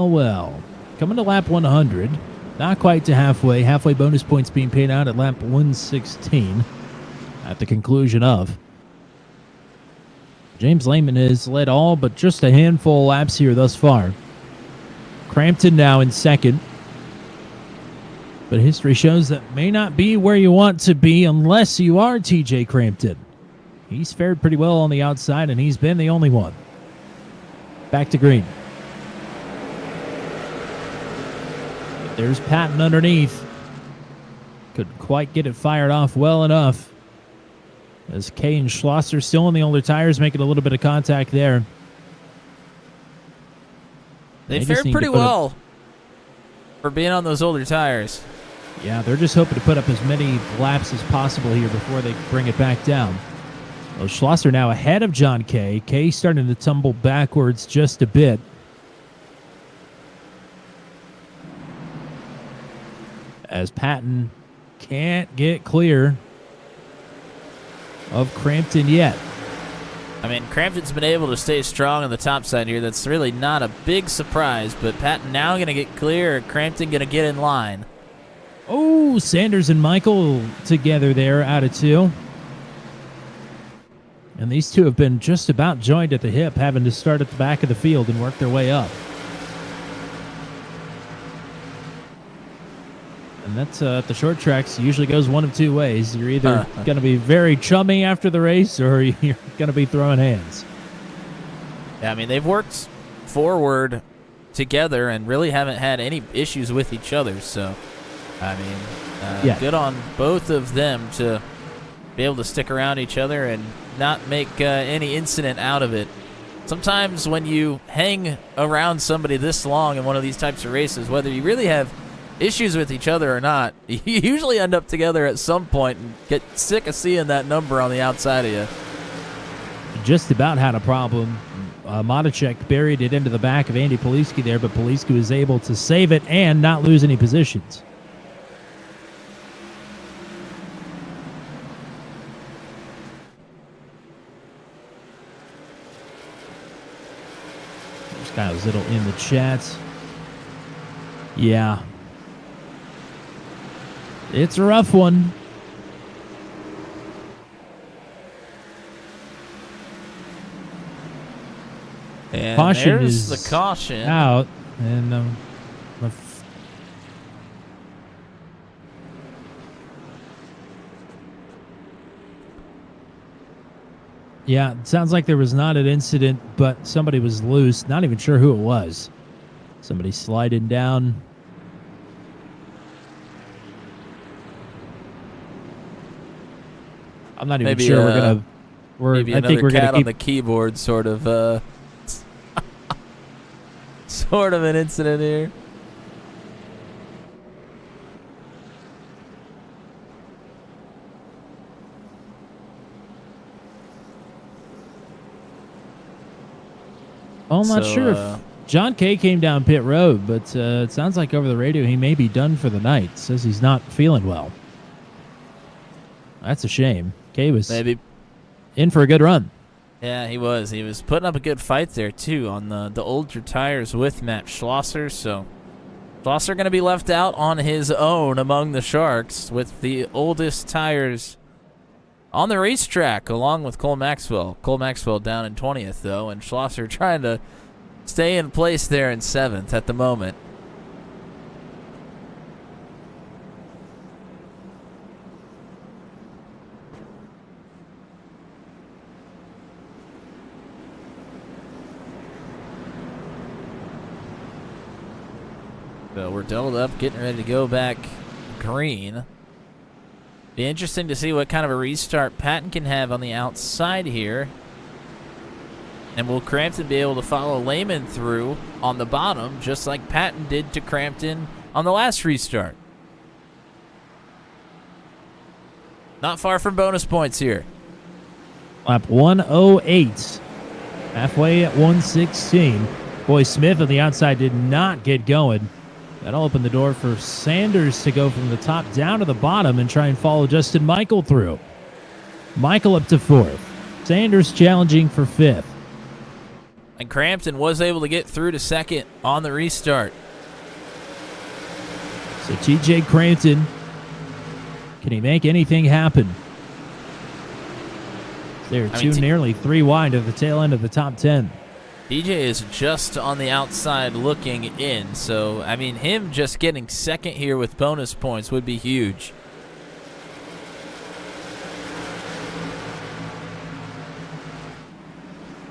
Well. Coming to lap 100. Not quite to halfway. Halfway bonus points being paid out at lap 116 at the conclusion of. James Lehman has led all but just a handful of laps here thus far. Crampton now in second. But history shows that may not be where you want to be unless you are TJ Crampton. He's fared pretty well on the outside, and he's been the only one. Back to green. There's Patton underneath. Couldn't quite get it fired off well enough. As Kay and Schlosser still on the older tires, making a little bit of contact there. They fared pretty well for being on those older tires. Yeah, they're just hoping to put up as many laps as possible here before they bring it back down. Well, Schlosser now ahead of John Kay. Kay starting to tumble backwards just a bit. As Patton can't get clear of Crampton yet. I mean, Crampton's been able to stay strong on the top side here. That's really not a big surprise, but Patton now going to get clear. Crampton going to get in line. Oh, Sanders and Michael together there out of two. And these two have been just about joined at the hip, having to start at the back of the field and work their way up. And that's the short tracks usually goes one of two ways. You're either going to be very chummy after the race or you're going to be throwing hands. Yeah, I mean, they've worked forward together and really haven't had any issues with each other. So, I mean, good on both of them to be able to stick around each other and not make any incident out of it. Sometimes when you hang around somebody this long in one of these types of races, whether you really have issues with each other or not, you usually end up together at some point and get sick of seeing that number on the outside of you. Just about had a problem. Matichek buried it into the back of Andy Poliski there, but Poliski was able to save it and not lose any positions. There's Kyle Zittel in the chat. Yeah. It's a rough one. And caution there's is the caution out, and Yeah, it sounds like there was not an incident, but somebody was loose. Not even sure who it was. Somebody sliding down. I'm not even Maybe, sure we're gonna. Maybe I think another we're cat gonna on keep. the keyboard, sort of, sort of an incident here. I'm not So, sure if John Kay came down pit road, but it sounds like over the radio he may be done for the night. Says he's not feeling well. That's a shame. Kay was Maybe. in for a good run. Yeah, he was. He was putting up a good fight there, too, on the older tires with Matt Schlosser. So Schlosser going to be left out on his own among the Sharks with the oldest tires on the racetrack, along with Cole Maxwell. Cole Maxwell down in 20th, though, and Schlosser trying to stay in place there in 7th at the moment. So we're doubled up, getting ready to go back green. Be interesting to see what kind of a restart Patton can have on the outside here. And will Crampton be able to follow Lehman through on the bottom, just like Patton did to Crampton on the last restart? Not far from bonus points here. Lap 108. Halfway at 116. Boy, Smith on the outside did not get going. That'll open the door for Sanders to go from the top down to the bottom and try and follow Justin Michael through. Michael up to 4th. Sanders challenging for 5th. And Crampton was able to get through to 2nd on the restart. So TJ Crampton, can he make anything happen? They're nearly 3 wide at the tail end of the top 10. DJ is just on the outside looking in, so, I mean, him just getting 2nd here with bonus points would be huge.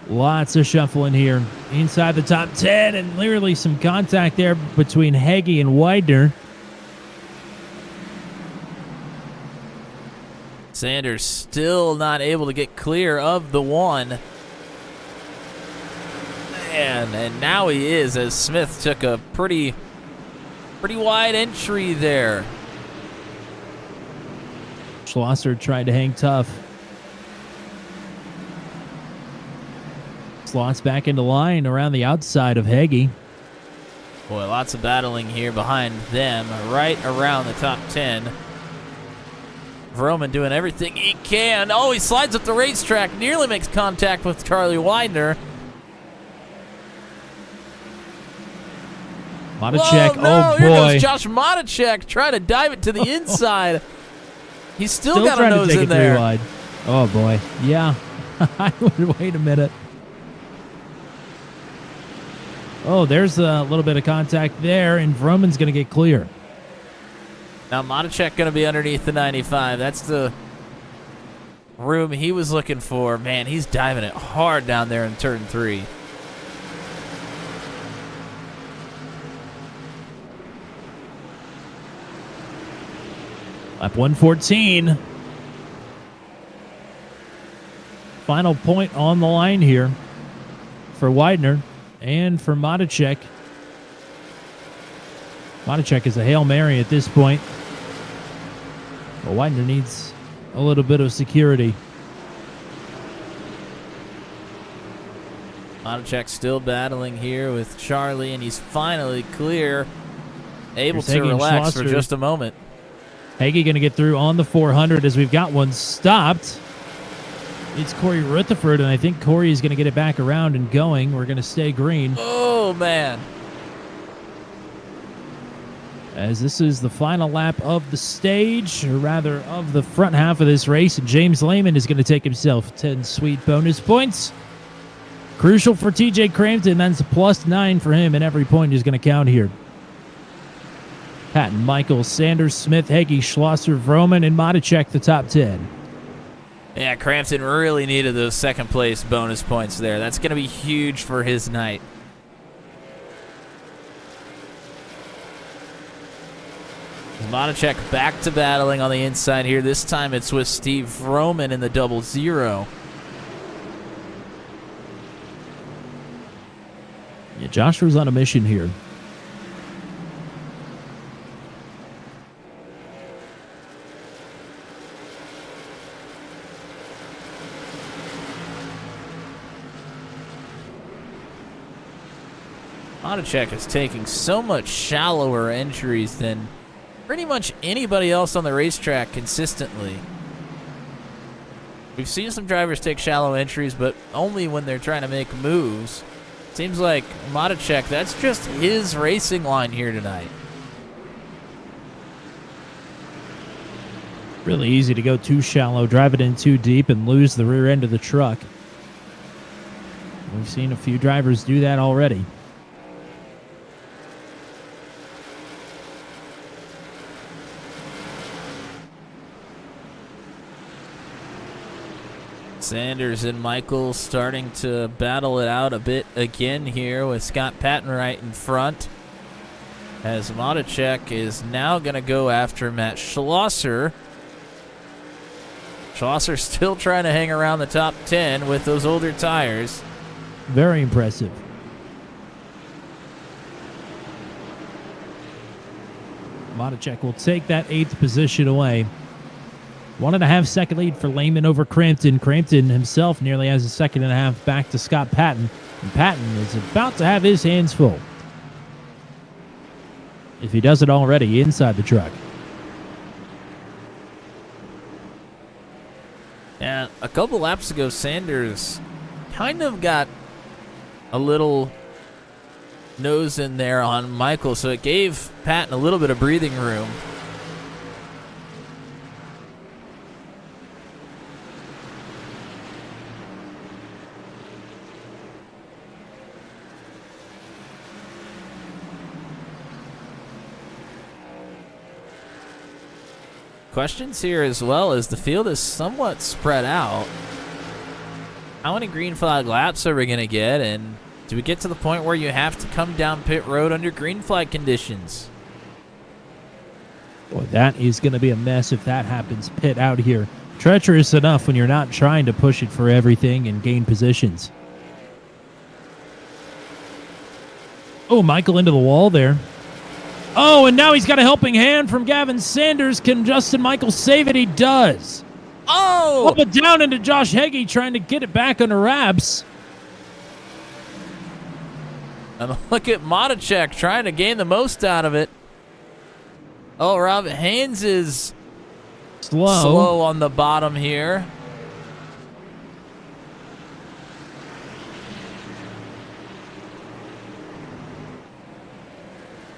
Lots of shuffling here inside the top 10, and clearly some contact there between Heggie and Widener. Sanders still not able to get clear of the 1. And now he is, as Smith took a pretty wide entry there. Schlosser tried to hang tough. Slots back into line around the outside of Heggie. Boy, lots of battling here behind them, right around the top 10. Vroman doing everything he can. Oh, he slides up the racetrack, nearly makes contact with Charlie Widener. Matacek, Whoa, no, oh here boy. goes Josh Matacek trying to dive it to the inside. He's still got a trying nose to take in it 3 there. wide. Oh boy, yeah. I would wait a minute. Oh, there's a little bit of contact there, and Vroman's going to get clear. Now Matacek going to be underneath the 95. That's the room he was looking for. Man, he's diving it hard down there in turn 3. Lap 114. Final point on the line here for Widener and for Matacek. Matacek is a Hail Mary at this point. But Widener needs a little bit of security. Matacek still battling here with Charlie, and he's finally clear. Able Here's to Heggie and relax for Schlosser. just a moment. Heggie going to get through on the 400 as we've got one stopped. It's Corey Rutherford, and I think Corey is going to get it back around and going. We're going to stay green. Oh, man. As this is the final lap of the stage, or rather of the front half of this race, and James Lehman is going to take himself 10 sweet bonus points. Crucial for TJ Crampton. That's a +9 for him, and every point is going to count here. Patton, Michael, Sanders, Smith, Heggie, Schlosser, Vroman, and Matacek, the top 10. Yeah, Crampton really needed those second place bonus points there. That's going to be huge for his night. Monacek back to battling on the inside here. This time it's with Steve Vroman in the 00. Yeah, Joshua's on a mission here. Monacek is taking so much shallower entries than pretty much anybody else on the racetrack consistently. We've seen some drivers take shallow entries, but only when they're trying to make moves. Seems like Monacek, that's just his racing line here tonight. Really easy to go too shallow, drive it in too deep, and lose the rear end of the truck. We've seen a few drivers do that already. Sanders and Michael starting to battle it out a bit again here with Scott Patton right in front. As Monacek is now going to go after Matt Schlosser. Schlosser still trying to hang around the top 10 with those older tires. Very impressive. Monacek will take that 8th position away. 1.5 second lead for Lehman over Crampton. Crampton himself nearly has a 2.5 back to Scott Patton. And Patton is about to have his hands full, if he doesn't already, inside the truck. Yeah, a couple laps ago, Sanders kind of got a little nose in there on Michael, so it gave Patton a little bit of breathing room. Questions here as well, as the field is somewhat spread out. How many green flag laps are we going to get, and do we get to the point where you have to come down pit road under green flag conditions? Boy, that is going to be a mess if that happens. Pit out here. Treacherous enough when you're not trying to push it for everything and gain positions. Oh, Michael into the wall there. Oh, and now he's got a helping hand from Gavin Sanders. Can Justin Michael save it? He does. Oh! Up and down into Josh Heggie, trying to get it back under wraps. And look at Monacek trying to gain the most out of it. Oh, Rob Haynes is slow on the bottom here.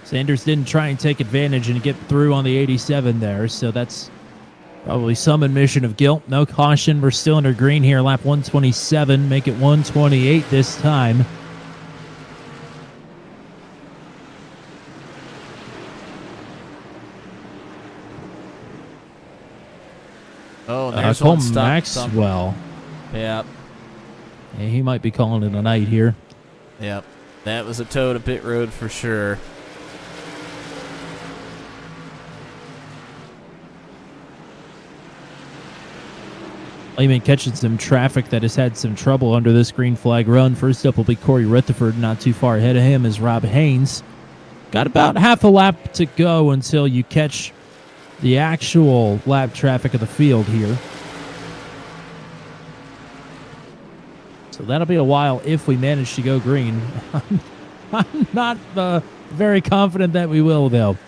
Sanders didn't try and take advantage and get through on the 87 there, so that's probably some admission of guilt. No caution. We're still under green here. Lap 127. Make it 128 this time. Oh, there's one stop. Maxwell. Yep. Yeah, he might be calling it a night here. Yep. That was a toe to pit road for sure. Lehman catching some traffic that has had some trouble under this green flag run. First up will be Corey Rutherford. Not too far ahead of him is Rob Haynes. Got about half a lap to go until you catch the actual lap traffic of the field here. So that'll be a while if we manage to go green. I'm not very confident that we will, though.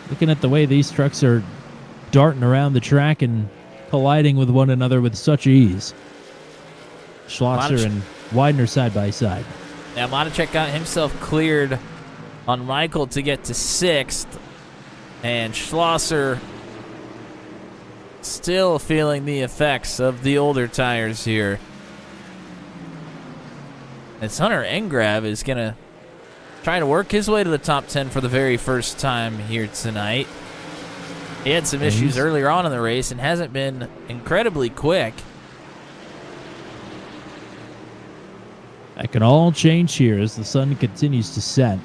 Looking at the way these trucks are darting around the track and colliding with one another with such ease. Schlosser and Widener side by side. Yeah, Monacek got himself cleared on Michael to get to 6th. And Schlosser still feeling the effects of the older tires here. As Hunter Engrav is going to try to work his way to the top 10 for the very first time here tonight. He had some issues earlier on in the race and hasn't been incredibly quick. That can all change here as the sun continues to set.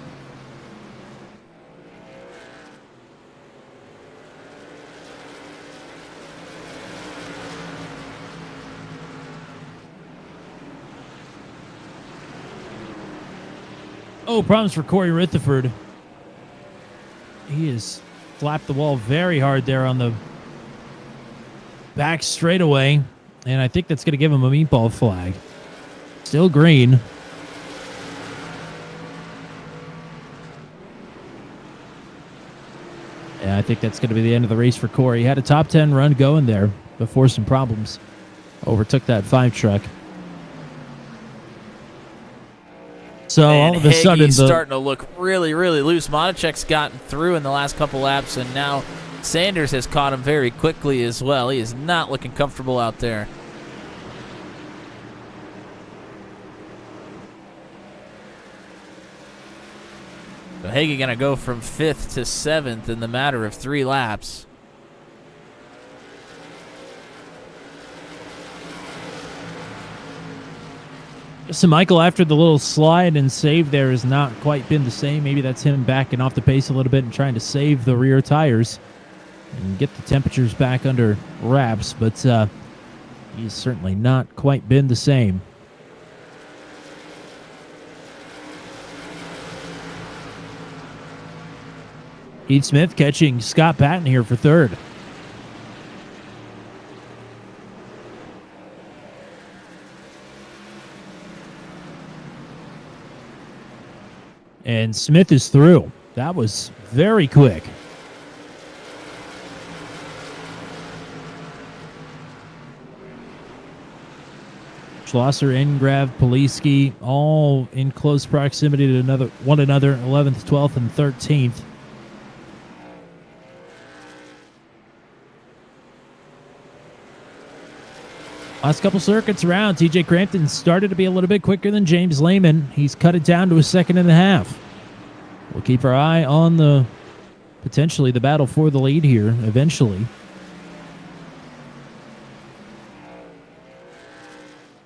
Oh, problems for Corey Rutherford. He has slapped the wall very hard there on the back straightaway, and I think that's going to give him a meatball flag. Still green. Yeah, I think that's going to be the end of the race for Corey. He had a top 10 run going there before some problems. Overtook that 5 truck. So all of a sudden, starting to look really, really loose. Monachek's gotten through in the last couple laps, and now Sanders has caught him very quickly as well. He is not looking comfortable out there. So Hagee going to go from 5th to 7th in the matter of 3 laps. So Michael, after the little slide and save there, has not quite been the same. Maybe that's him backing off the pace a little bit and trying to save the rear tires and get the temperatures back under wraps, but he's certainly not quite been the same. Heath Smith catching Scott Patton here for 3rd. And Smith is through. That was very quick. Schlosser, Engrav, Poliski, all in close proximity to one another, 11th, 12th, and 13th. Last couple circuits around, TJ Crampton started to be a little bit quicker than James Lehman. He's cut it down to a 2.5. We'll keep our eye on potentially the battle for the lead here eventually.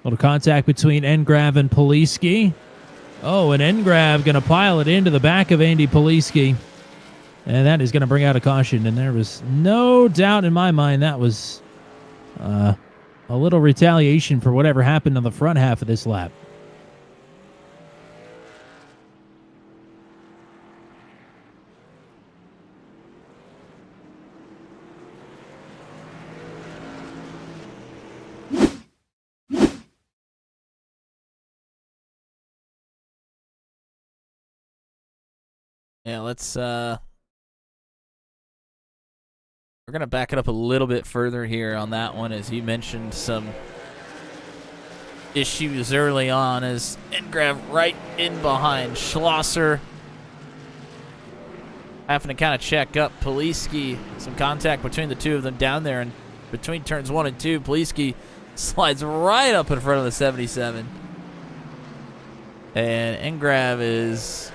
Little contact between Engrav and Poliski. Oh, and Engrav going to pile it into the back of Andy Poliski. And that is going to bring out a caution. And there was no doubt in my mind that was a little retaliation for whatever happened on the front half of this lap. Yeah, we're going to back it up a little bit further here on that one, as you mentioned some issues early on as Engrav right in behind Schlosser. Having to kind of check up Poliski. Some contact between the two of them down there, and between turns 1 and 2, Poliski slides right up in front of the 77. And Engrav is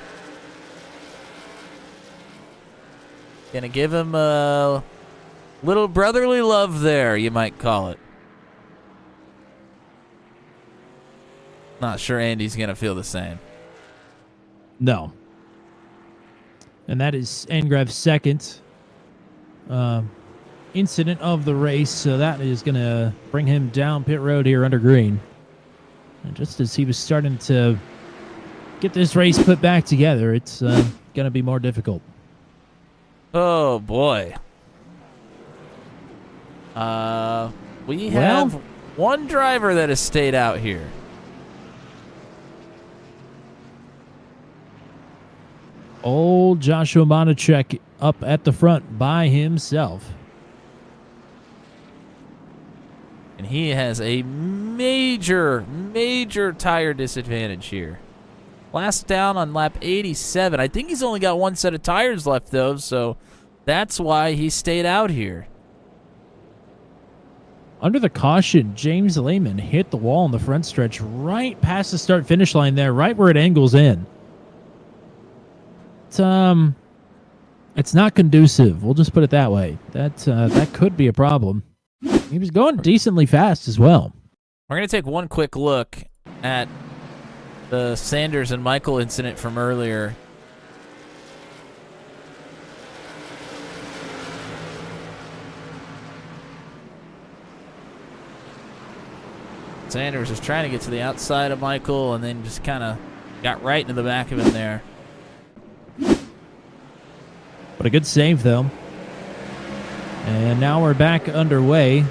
going to give him a little brotherly love there, you might call it. Not sure Andy's going to feel the same. No. And that is Engrav's second incident of the race, so that is going to bring him down pit road here under green. And just as he was starting to get this race put back together, it's going to be more difficult. Oh, boy. We have one driver that has stayed out here. Old Joshua Monachek up at the front by himself. And he has a major tire disadvantage here. Last down on lap 87. I think he's only got one set of tires left, though, so that's why he stayed out here. Under the caution, James Lehman hit the wall on the front stretch right past the start-finish line there, right where it angles in. It's not conducive. We'll just put it that way. That could be a problem. He was going decently fast as well. We're going to take one quick look at the Sanders and Michael incident from earlier. Sanders was trying to get to the outside of Michael and then just kind of got right into the back of him there. But a good save, though. And now we're back underway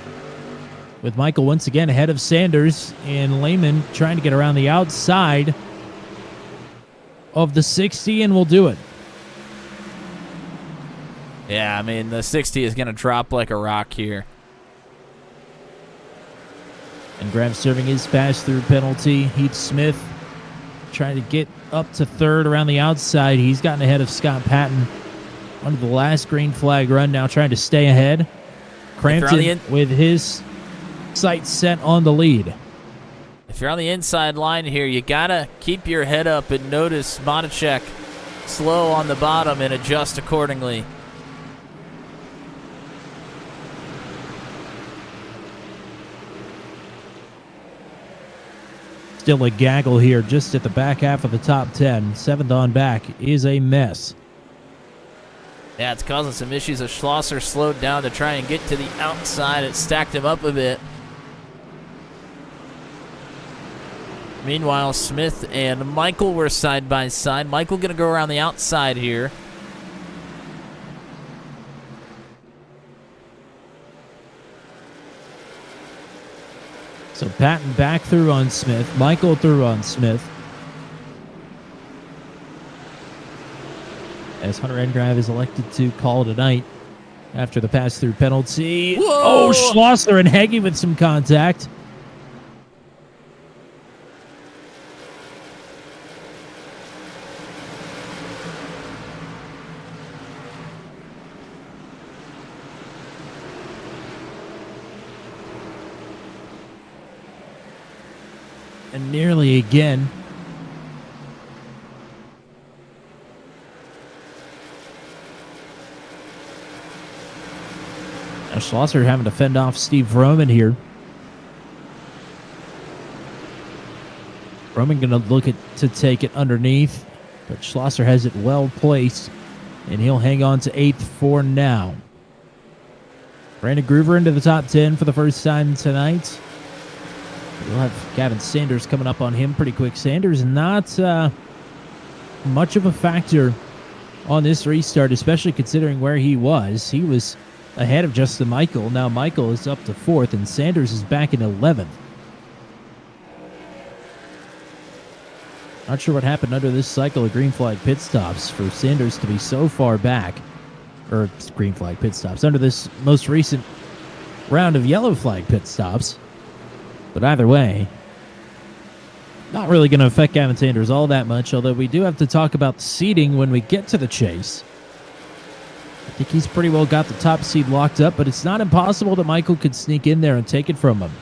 with Michael once again ahead of Sanders and Lehman trying to get around the outside of the 60 and will do it. Yeah, I mean, the 60 is going to drop like a rock here. And Graham serving his pass-through penalty. Heath Smith trying to get up to third around the outside. He's gotten ahead of Scott Patton under the last green flag run, now trying to stay ahead. Crampton with his sights set on the lead. If you're on the inside line here, you got to keep your head up and notice Monacek slow on the bottom and adjust accordingly. Still a gaggle here just at the back half of the top 10. Seventh on back is a mess. Yeah, it's causing some issues as Schlosser slowed down to try and get to the outside. It stacked him up a bit. Meanwhile, Smith and Michael were side by side. Michael going to go around the outside here. So Patton back through on Smith. Michael through on Smith. As Hunter Engrav is elected to call tonight after the pass-through penalty. Whoa! Oh, Schlosser and Heggie with some contact. And nearly again. Now Schlosser having to fend off Steve Roman here. Roman going to look to take it underneath, but Schlosser has it well placed, and he'll hang on to 8th for now. Brandon Groover into the top 10 for the first time tonight. We'll have Gavin Sanders coming up on him pretty quick. Sanders not much of a factor on this restart, especially considering where he was. He was ahead of Justin Michael. Now Michael is up to 4th, and Sanders is back in 11th. Not sure what happened under this cycle of green flag pit stops for Sanders to be so far back. Or green flag pit stops. Under this most recent round of yellow flag pit stops. But either way, not really going to affect Gavin Sanders all that much, although we do have to talk about the seeding when we get to the chase. I think he's pretty well got the top seed locked up, but it's not impossible that Michael could sneak in there and take it from him.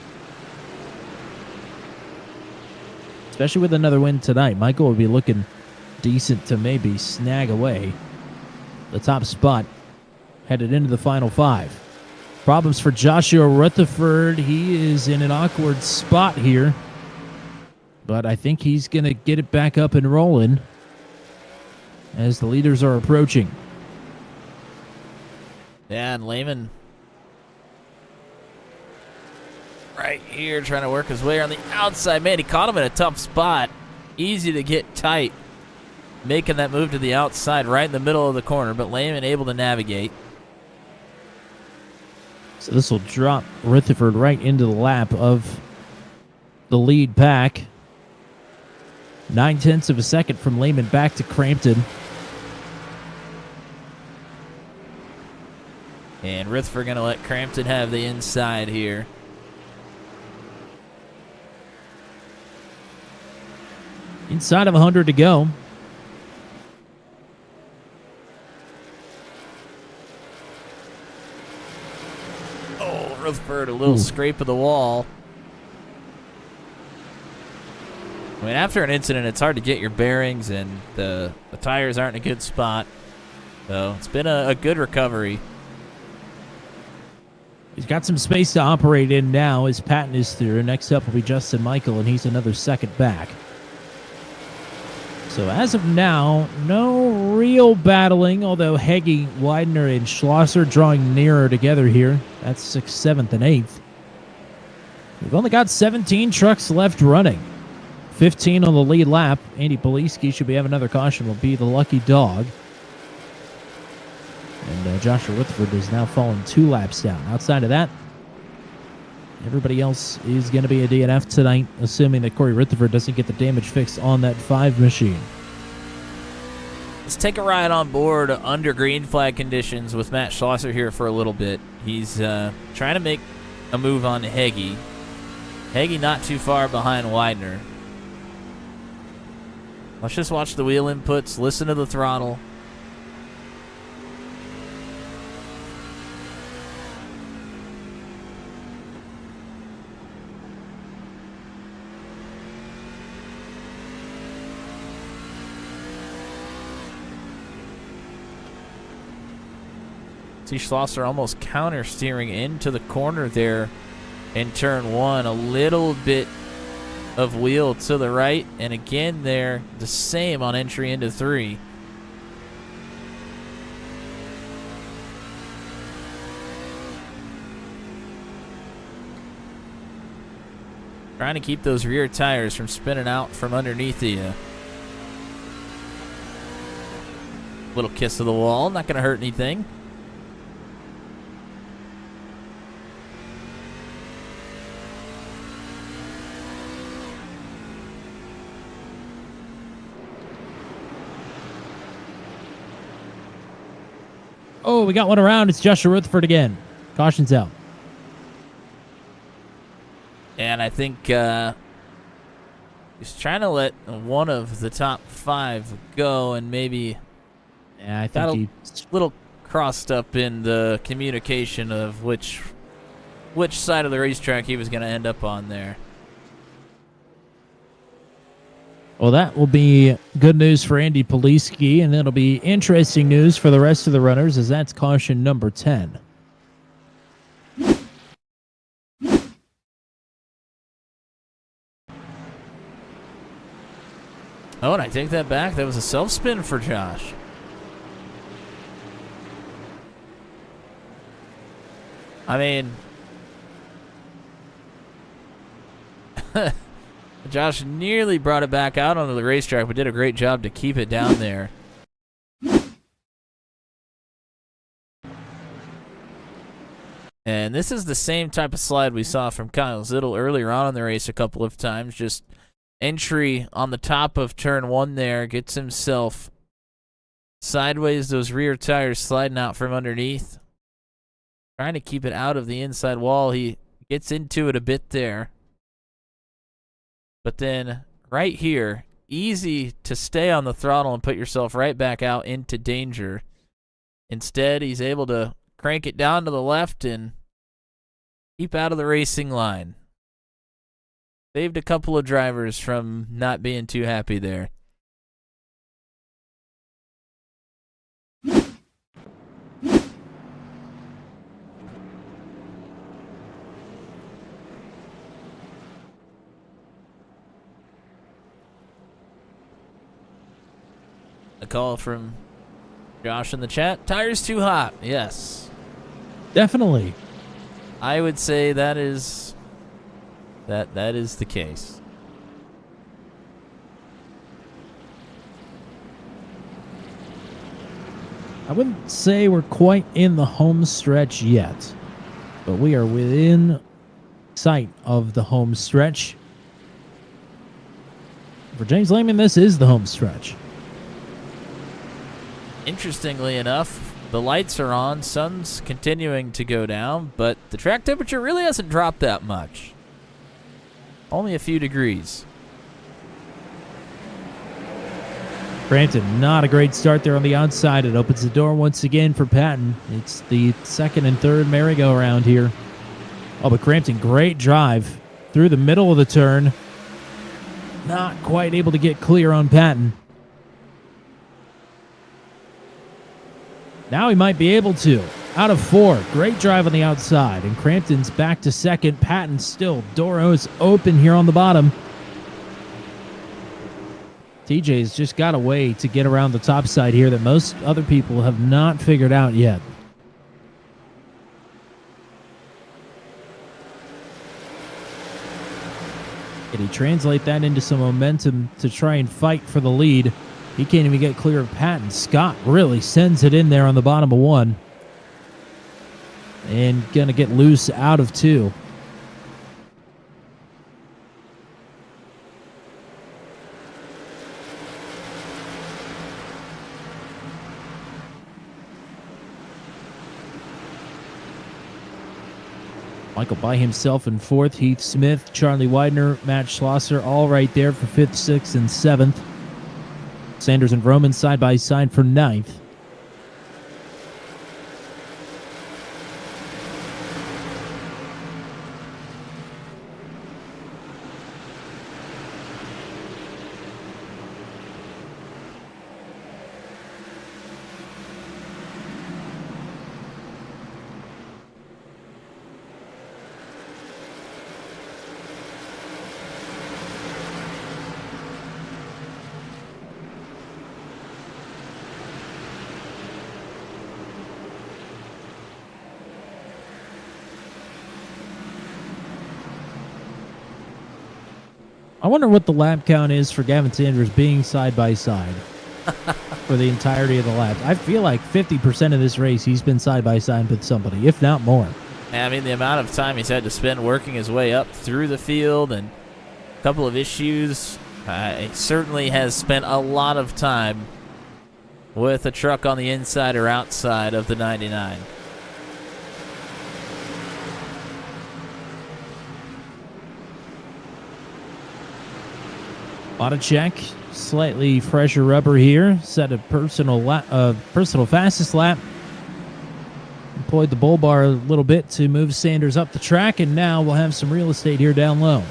Especially with another win tonight. Michael will be looking decent to maybe snag away the top spot headed into the final 5. Problems for Joshua Rutherford. He is in an awkward spot here, but I think he's going to get it back up and rolling as the leaders are approaching. Yeah, and Lehman right here trying to work his way on the outside. Man, he caught him in a tough spot. Easy to get tight. Making that move to the outside right in the middle of the corner, but Lehman able to navigate. So this will drop Rutherford right into the lap of the lead pack. 9/10 of a second from Lehman back to Crampton. And Rutherford going to let Crampton have the inside here. Inside of 100 to go. Rutherford, a little scrape of the wall. I mean, after an incident, it's hard to get your bearings, and the tires aren't in a good spot. So it's been a good recovery. He's got some space to operate in now as Patton is through. Next up will be Justin Michael, and he's another second back. So as of now, no real battling, although Heggie, Widener, and Schlosser drawing nearer together here. That's 6th, 7th, and 8th. We've only got 17 trucks left running. 15 on the lead lap. Andy Poliski should be have another caution, will be the lucky dog. And Joshua Rutherford has now fallen 2 laps down. Outside of that, everybody else is going to be a DNF tonight, assuming that Corey Rutherford doesn't get the damage fixed on that 5 machine. Let's take a ride on board under green flag conditions with Matt Schlosser here for a little bit. He's trying to make a move on Heggie. Heggie not too far behind Widener. Let's just watch the wheel inputs, listen to the throttle. See Schlosser almost counter steering into the corner there in turn 1. A little bit of wheel to the right, and again there the same on entry into 3. Trying to keep those rear tires from spinning out from underneath you. Little kiss to the wall, not going to hurt anything. Oh, we got one around. It's Joshua Rutherford again. Caution's out. And I think he's trying to let one of the top 5 go, and maybe Yeah, I think he... a little crossed up in the communication of which side of the racetrack he was going to end up on there. Well, that will be good news for Andy Poliski, and it'll be interesting news for the rest of the runners, as that's caution number 10. Oh, and I take that back. That was a self-spin for Josh. I mean... Josh nearly brought it back out onto the racetrack, but did a great job to keep it down there. And this is the same type of slide we saw from Kyle Zittel earlier on in the race a couple of times. Just entry on the top of turn 1 there, gets himself sideways, those rear tires sliding out from underneath. Trying to keep it out of the inside wall. He gets into it a bit there. But then right here, easy to stay on the throttle and put yourself right back out into danger. Instead, he's able to crank it down to the left and keep out of the racing line. Saved a couple of drivers from not being too happy there. A call from Josh in the chat. Tires too hot. Yes. Definitely. I would say that is the case. I wouldn't say we're quite in the home stretch yet, but we are within sight of the home stretch. For James Lehman, this is the home stretch. Interestingly enough, the lights are on, sun's continuing to go down, but the track temperature really hasn't dropped that much. Only a few degrees. Granted, not a great start there on the outside. It opens the door once again for Patton. It's the second and third merry-go-round here. Oh, but Crampton, great drive through the middle of the turn. Not quite able to get clear on Patton. Now he might be able to. Out of 4. Great drive on the outside. And Crampton's back to second. Patton still. Doros open here on the bottom. TJ's just got a way to get around the top side here that most other people have not figured out yet. Can he translate that into some momentum to try and fight for the lead? He can't even get clear of Patton. Scott really sends it in there on the bottom of 1. And gonna get loose out of 2. Michael by himself in 4th. Heath Smith, Charlie Widener, Matt Schlosser, all right there for 5th, 6th, and 7th. Sanders and Roman side by side for 9th. I wonder what the lap count is for Gavin Sanders being side by side for the entirety of the lap. I feel like 50% of this race he's been side by side with somebody, if not more. I mean, the amount of time he's had to spend working his way up through the field and a couple of issues, he certainly has spent a lot of time with a truck on the inside or outside of the 99. Check, slightly fresher rubber here. Set a personal fastest lap. Employed the bull bar a little bit to move Sanders up the track, and now we'll have some real estate here down low.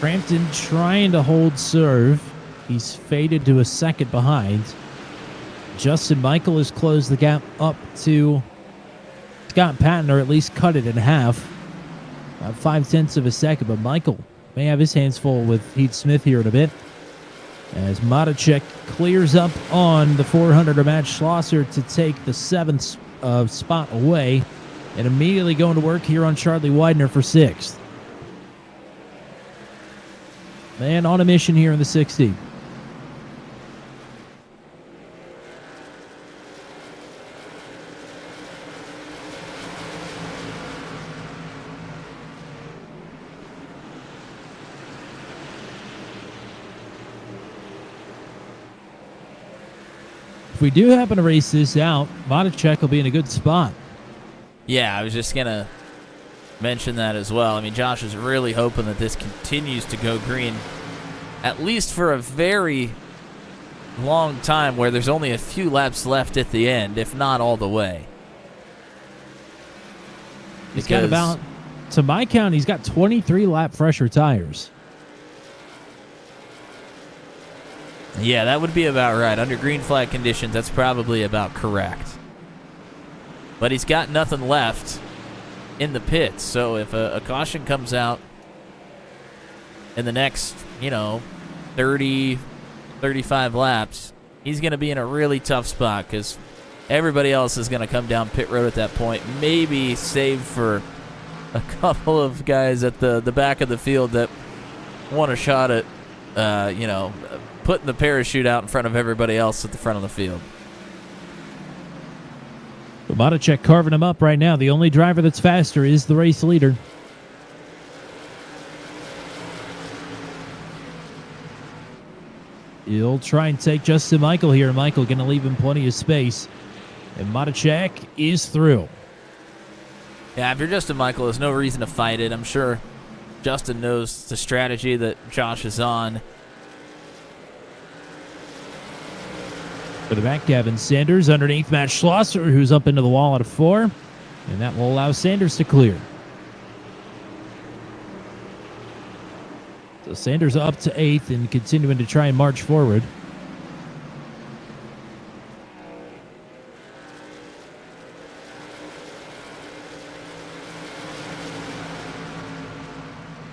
Crampton trying to hold serve. He's faded to a second behind. Justin Michael has closed the gap up to Scott Patton, or at least cut it in half. 5/10 of a second, but Michael may have his hands full with Heath Smith here in a bit. As Matacek clears up on the 400 of Matt Schlosser to take the 7th spot away, and immediately going to work here on Charlie Widener for 6th. Man on a mission here in the 60. If we do happen to race this out, Matacek will be in a good spot. Yeah, I was just going to mention that as well. I mean, Josh is really hoping that this continues to go green, at least for a very long time, where there's only a few laps left at the end, if not all the way. He's got about, to my count, he's got 23 lap fresher tires. Yeah, that would be about right. Under green flag conditions, that's probably about correct. But he's got nothing left in the pits, so if a caution comes out in the next, 30, 35 laps, he's going to be in a really tough spot because everybody else is going to come down pit road at that point, maybe save for a couple of guys at the back of the field that want a shot at, putting the parachute out in front of everybody else at the front of the field. Modicek carving him up right now. The only driver that's faster is the race leader. He'll try and take Justin Michael here. Michael going to leave him plenty of space. And Modicek is through. Yeah, if you're Justin Michael, there's no reason to fight it. I'm sure Justin knows the strategy that Josh is on. For the back, Gavin Sanders underneath Matt Schlosser, who's up into the wall at a 4. And that will allow Sanders to clear. So Sanders up to 8th and continuing to try and march forward.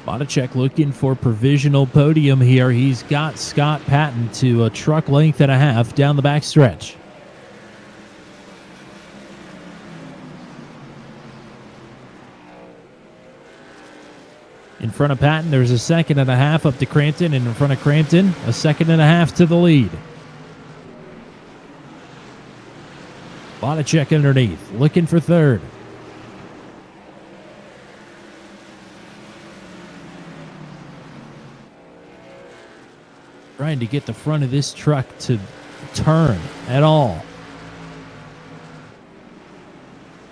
Modicek looking for provisional podium here. He's got Scott Patton to a truck length and a half down the back stretch. In front of Patton, there's a second and a half up to Crampton, and in front of Crampton, a second and a half to the lead. Modicek underneath, looking for third. Trying to get the front of this truck to turn at all.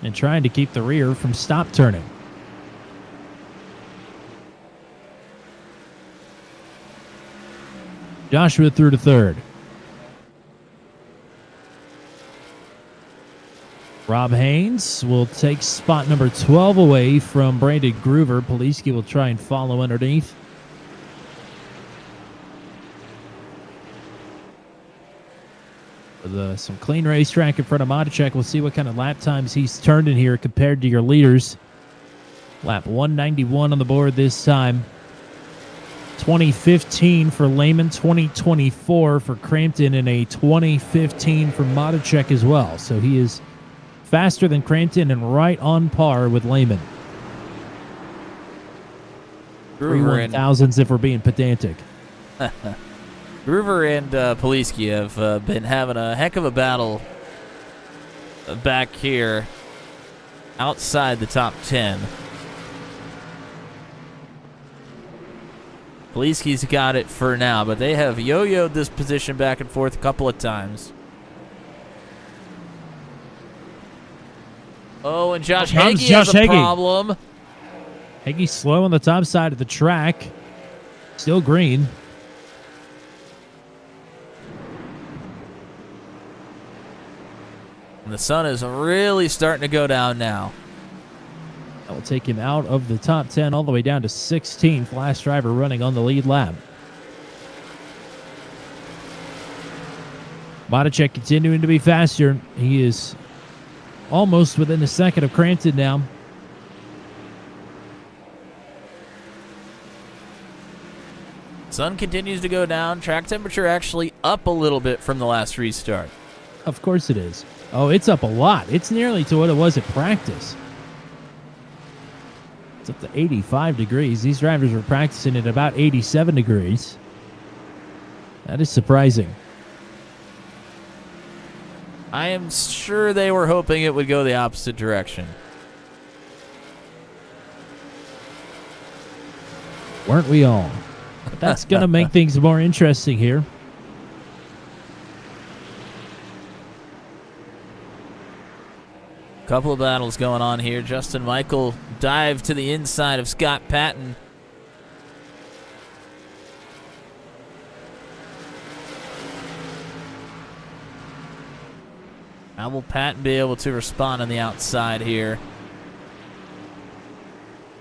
And trying to keep the rear from stop turning. Joshua through to third. Rob Haynes will take spot number 12 away from Brandon Groover. Poliski will try and follow underneath. With some clean racetrack in front of Modicek, we'll see what kind of lap times he's turned in here compared to your leaders. Lap 191 on the board this time. 2015 for Lehman, 2024 for Crampton, and a 2015 for Modicek as well. So he is faster than Crampton and right on par with Lehman. 3 1,000s if we're being pedantic. Groover and Poliski have been having a heck of a battle back here outside the top 10. Poliski's got it for now, but they have yo-yoed this position back and forth a couple of times. Oh, and Josh Hagee has a problem. Hagee's slow on the top side of the track. Still green. And the sun is really starting to go down now. That will take him out of the top 10 all the way down to 16th. Last driver running on the lead lap. Modicek continuing to be faster. He is almost within a second of Crampton now. Sun continues to go down. Track temperature actually up a little bit from the last restart. Of course it is. Oh, it's up a lot. It's nearly to what it was at practice. It's up to 85 degrees. These drivers were practicing at about 87 degrees. That is surprising. I am sure they were hoping it would go the opposite direction. Weren't we all? But that's going to make things more interesting here. Couple of battles going on here. Justin Michael dive to the inside of Scott Patton. How will Patton be able to respond on the outside here?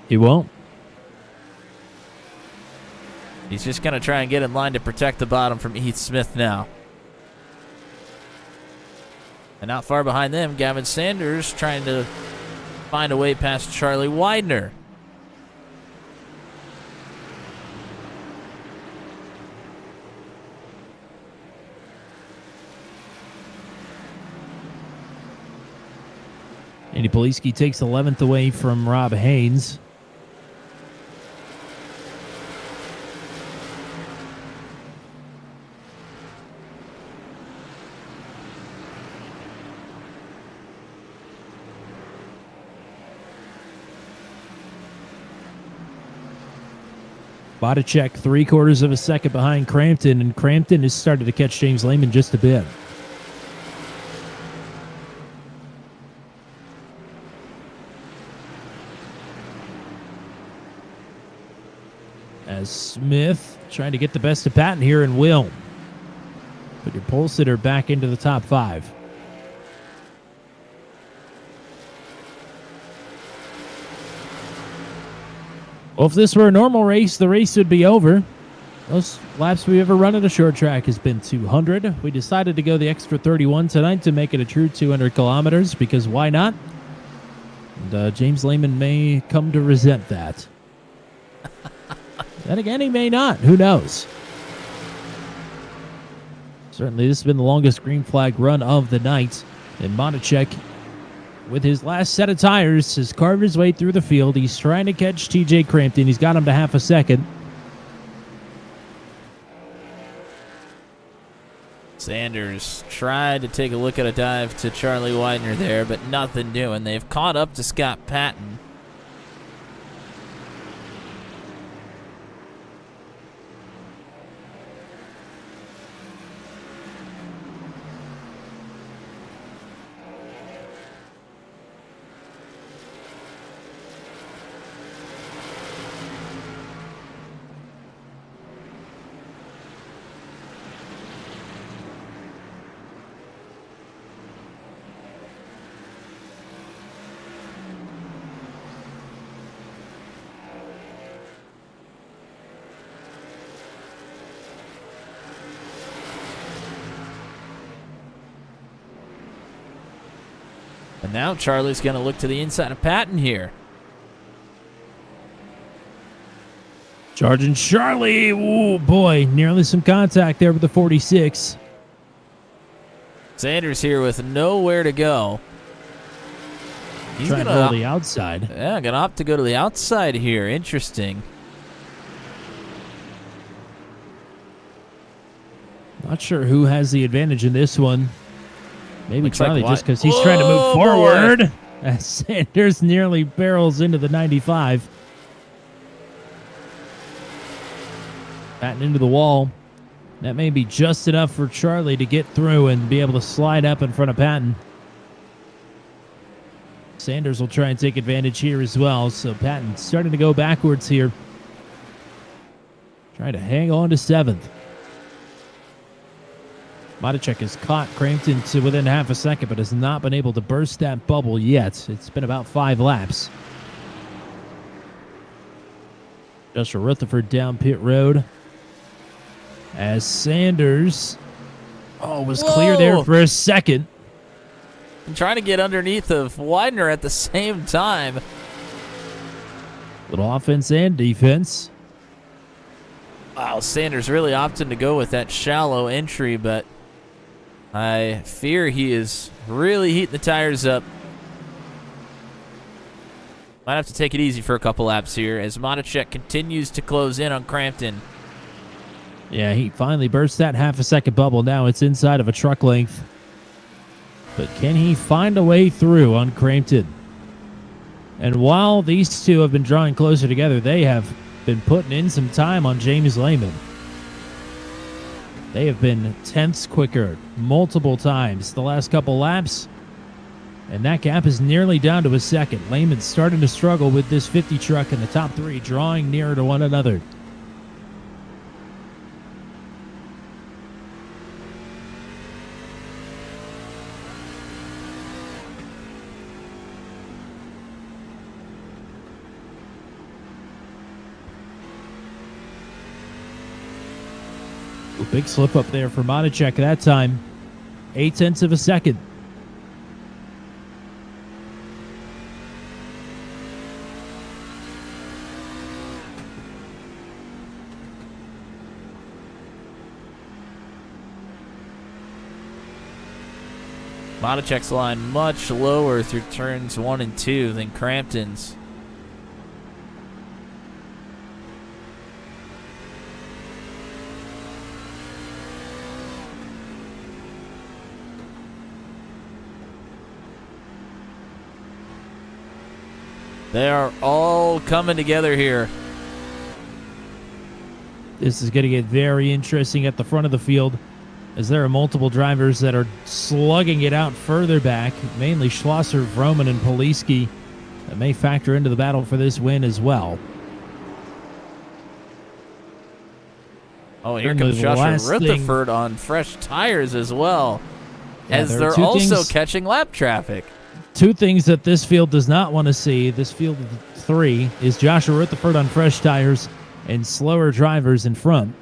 He won't. He's just going to try and get in line to protect the bottom from Heath Smith now. And not far behind them, Gavin Sanders trying to find a way past Charlie Widener. Andy Poliski takes 11th away from Rob Haynes. Bodacek 3/4 of a second behind Crampton, and Crampton has started to catch James Lehman just a bit. As Smith trying to get the best of Patton here and will. Put your pole sitter back into the top 5. Well, if this were a normal race, the race would be over. Most laps we've ever run at a short track has been 200. We decided to go the extra 31 tonight to make it a true 200 kilometers because why not? And James Lehman may come to resent that. Then again, he may not. Who knows? Certainly, this has been the longest green flag run of the night. And Monacek, with his last set of tires, has carved his way through the field. He's trying to catch TJ Crampton. He's got him to half a second. Sanders tried to take a look at a dive to Charlie Widener there, but nothing doing. They've caught up to Scott Patton. And now Charlie's going to look to the inside of Patton here. Charging Charlie. Ooh, boy. Nearly some contact there with the 46. Sanders here with nowhere to go. He's trying to go to the outside. Yeah, going to opt to go to the outside here. Interesting. Not sure who has the advantage in this one. Maybe Looks Charlie, like just because he's trying to move forward. As Sanders nearly barrels into the 95. Patton into the wall. That may be just enough for Charlie to get through and be able to slide up in front of Patton. Sanders will try and take advantage here as well. So Patton starting to go backwards here. Trying to hang on to 7th. Modicek has caught Crampton to within half a second, but has not been able to burst that bubble yet. It's been about 5 laps. Joshua Rutherford down pit road. As Sanders was clear there for a second. I'm trying to get underneath of Widener at the same time. Little offense and defense. Wow, Sanders really opting to go with that shallow entry, but I fear he is really heating the tires up. Might have to take it easy for a couple laps here as Monacek continues to close in on Crampton. Yeah, he finally burst that half a second bubble. Now it's inside of a truck length. But can he find a way through on Crampton? And while these two have been drawing closer together, they have been putting in some time on James Lehman. They have been tenths quicker multiple times the last couple laps. And that gap is nearly down to a second. Lehman's starting to struggle with this 50 truck in the top 3, drawing nearer to one another. Big slip up there for Monacek that time. 0.8 of a second. Monacek's line much lower through turns 1 and 2 than Crampton's. They are all coming together here. This is going to get very interesting at the front of the field, as there are multiple drivers that are slugging it out further back, mainly Schlosser, Vroman, and Poliski, that may factor into the battle for this win as well. Oh, here comes Joshua Rutherford on fresh tires as well, as they're also catching lap traffic. Two things that this field does not want to see, this field of 3, is Joshua Rutherford on fresh tires and slower drivers in front.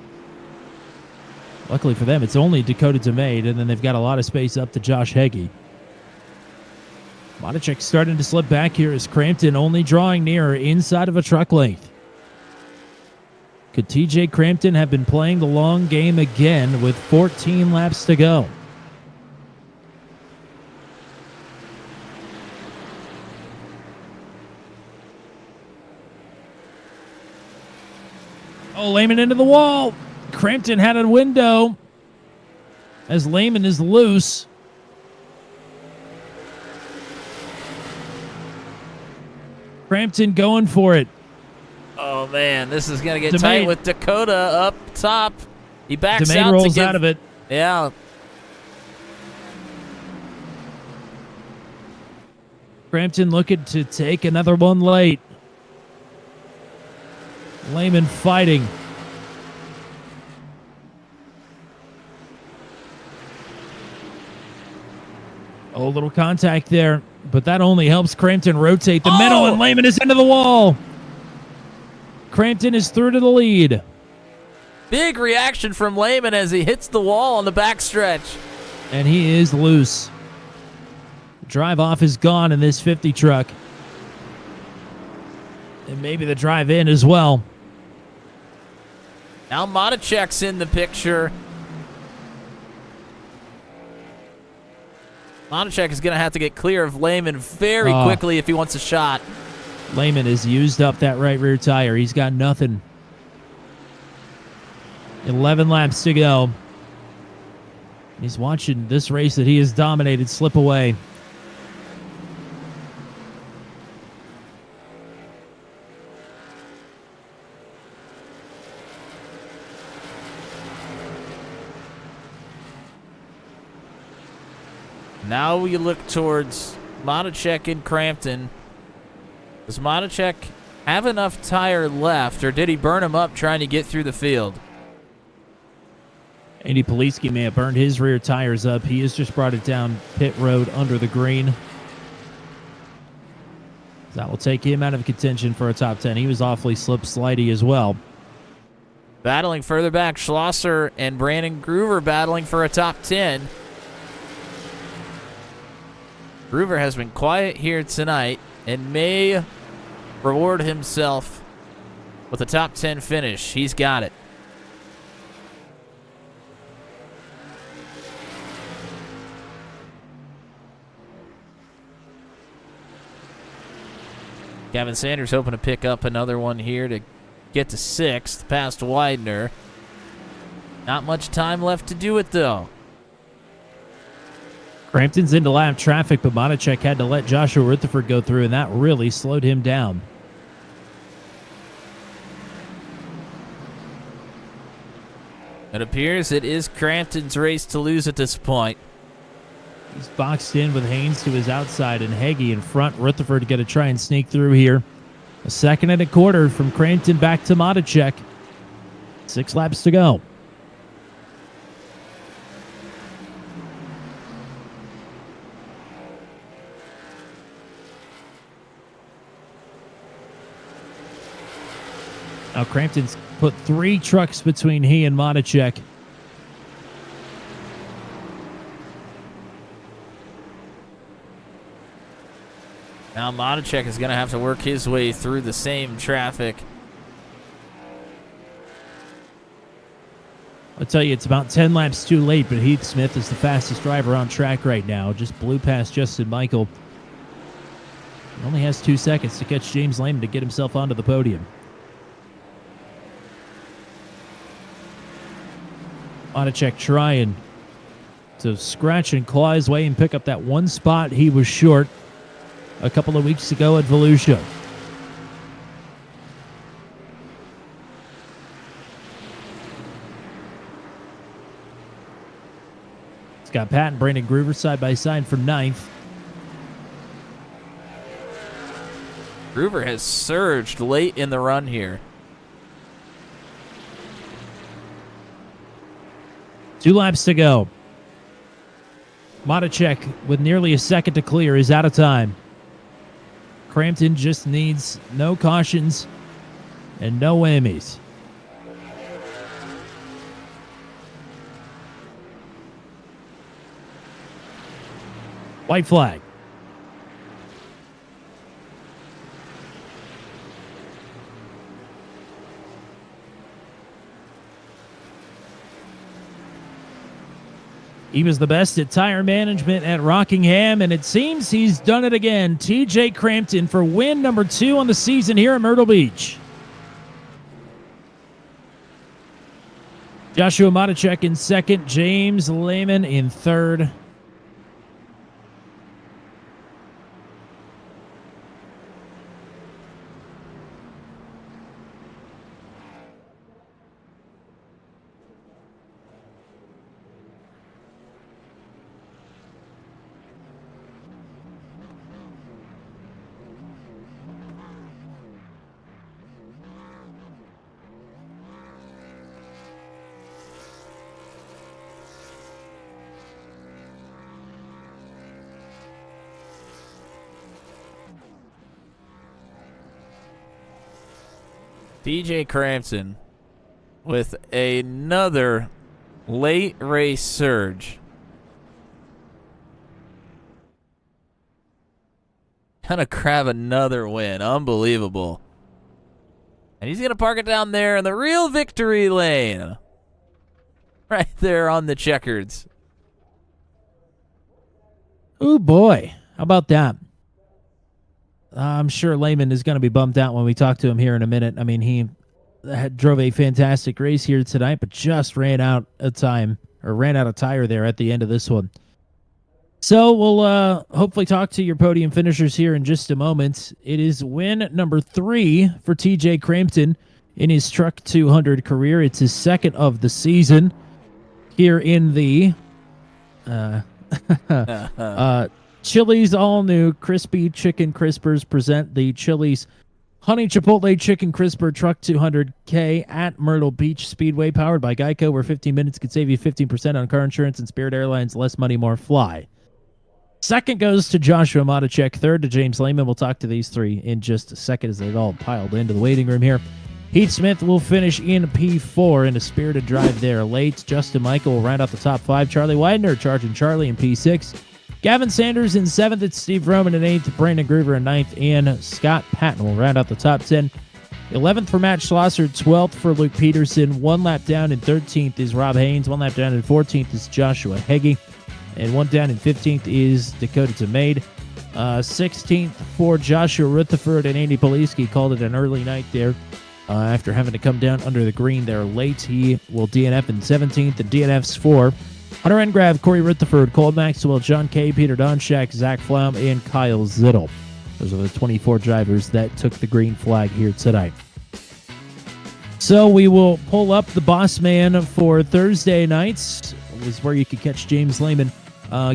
Luckily for them, it's only Dakota DeMade, and then they've got a lot of space up to Josh Heggie. Monacek starting to slip back here as Crampton only drawing nearer inside of a truck length. Could TJ Crampton have been playing the long game again with 14 laps to go? Oh, Lehman into the wall. Crampton had a window as Lehman is loose. Crampton going for it. Oh, man, this is going to get tight with Dakota up top. He backs DeMade out rolls to out of it. Yeah. Crampton looking to take another one late. Lehman fighting. Oh, little contact there, but that only helps Crampton rotate the middle, and Lehman is into the wall. Crampton is through to the lead. Big reaction from Lehman as he hits the wall on the backstretch. And he is loose. Drive off is gone in this 50 truck. And maybe the drive in as well. Now Monacek's in the picture. Monacek is going to have to get clear of Lehman very quickly if he wants a shot. Lehman has used up that right rear tire. He's got nothing. 11 laps to go. He's watching this race that he has dominated slip away. Now we look towards Monacek and Crampton. Does Monacek have enough tire left, or did he burn him up trying to get through the field? Andy Poliski may have burned his rear tires up. He has just brought it down pit road under the green. That will take him out of contention for a top 10. He was awfully slip-slidey as well. Battling further back, Schlosser and Brandon Groover battling for a top 10. Groover has been quiet here tonight and may reward himself with a top 10 finish. He's got it. Gavin Sanders hoping to pick up another one here to get to 6th past Widener. Not much time left to do it, though. Crampton's into lap traffic, but Monacek had to let Joshua Rutherford go through, and that really slowed him down. It appears it is Crampton's race to lose at this point. He's boxed in with Haynes to his outside and Heggie in front. Rutherford going to try and sneak through here. A second and a quarter from Crampton back to Monacek. 6 laps to go. Now Crampton's put 3 trucks between he and Monacek. Now Monacek is going to have to work his way through the same traffic. I'll tell you, it's about 10 laps too late, but Heath Smith is the fastest driver on track right now. Just blew past Justin Michael. He only has 2 seconds to catch James Lehman to get himself onto the podium. Monacek trying to scratch and claw his way and pick up that one spot he was short a couple of weeks ago at Volusia. Scott Patton, Brandon Groover side by side for 9th. Groover has surged late in the run here. 2 laps to go. Matacek, with nearly a second to clear, is out of time. Crampton just needs no cautions and no whammies. White flag. He was the best at tire management at Rockingham, and it seems he's done it again. TJ Crampton for win number 2 on the season here at Myrtle Beach. Joshua Matacek in second, James Lehman in third. TJ Crampton with another late race surge. Gonna grab another win. Unbelievable. And he's gonna park it down there in the real victory lane. Right there on the checkers. Oh boy, how about that? I'm sure Lehman is going to be bummed out when we talk to him here in a minute. I mean, he drove a fantastic race here tonight, but just ran out of time, or ran out of tire there at the end of this one. So we'll hopefully talk to your podium finishers here in just a moment. It is win number 3 for TJ Crampton in his Truck 200 career. It's his second of the season here in the Chili's all-new Crispy Chicken Crispers present the Chili's Honey Chipotle Chicken Crisper Truck 200K at Myrtle Beach Speedway, powered by Geico, where 15 minutes could save you 15% on car insurance, and Spirit Airlines, less money, more fly. Second goes to Joshua Matacek. Third to James Lehman. We'll talk to these 3 in just a second as they've all piled into the waiting room here. Heath Smith will finish in P4 in a spirited drive there late. Justin Michael will round out the top 5. Charlie Widener charging Charlie in P6. Gavin Sanders in 7th. It's Steve Roman in 8th. Brandon Groover in 9th. And Scott Patton will round out the top 10. 11th for Matt Schlosser. 12th for Luke Peterson. 1 lap down in 13th is Rob Haynes. 1 lap down in 14th is Joshua Heggie. And 1 down in 15th is Dakota Tamade. 16th for Joshua Rutherford, and Andy Poliski called it an early night there. After having to come down under the green there late, he will DNF in 17th. The DNFs for Hunter Engrav, Corey Rutherford, Cole Maxwell, John Kay, Peter Donchak, Zach Flaum, and Kyle Zittel. Those are the 24 drivers that took the green flag here tonight. So we will pull up the boss man for Thursday nights. Is where you could catch James Lehman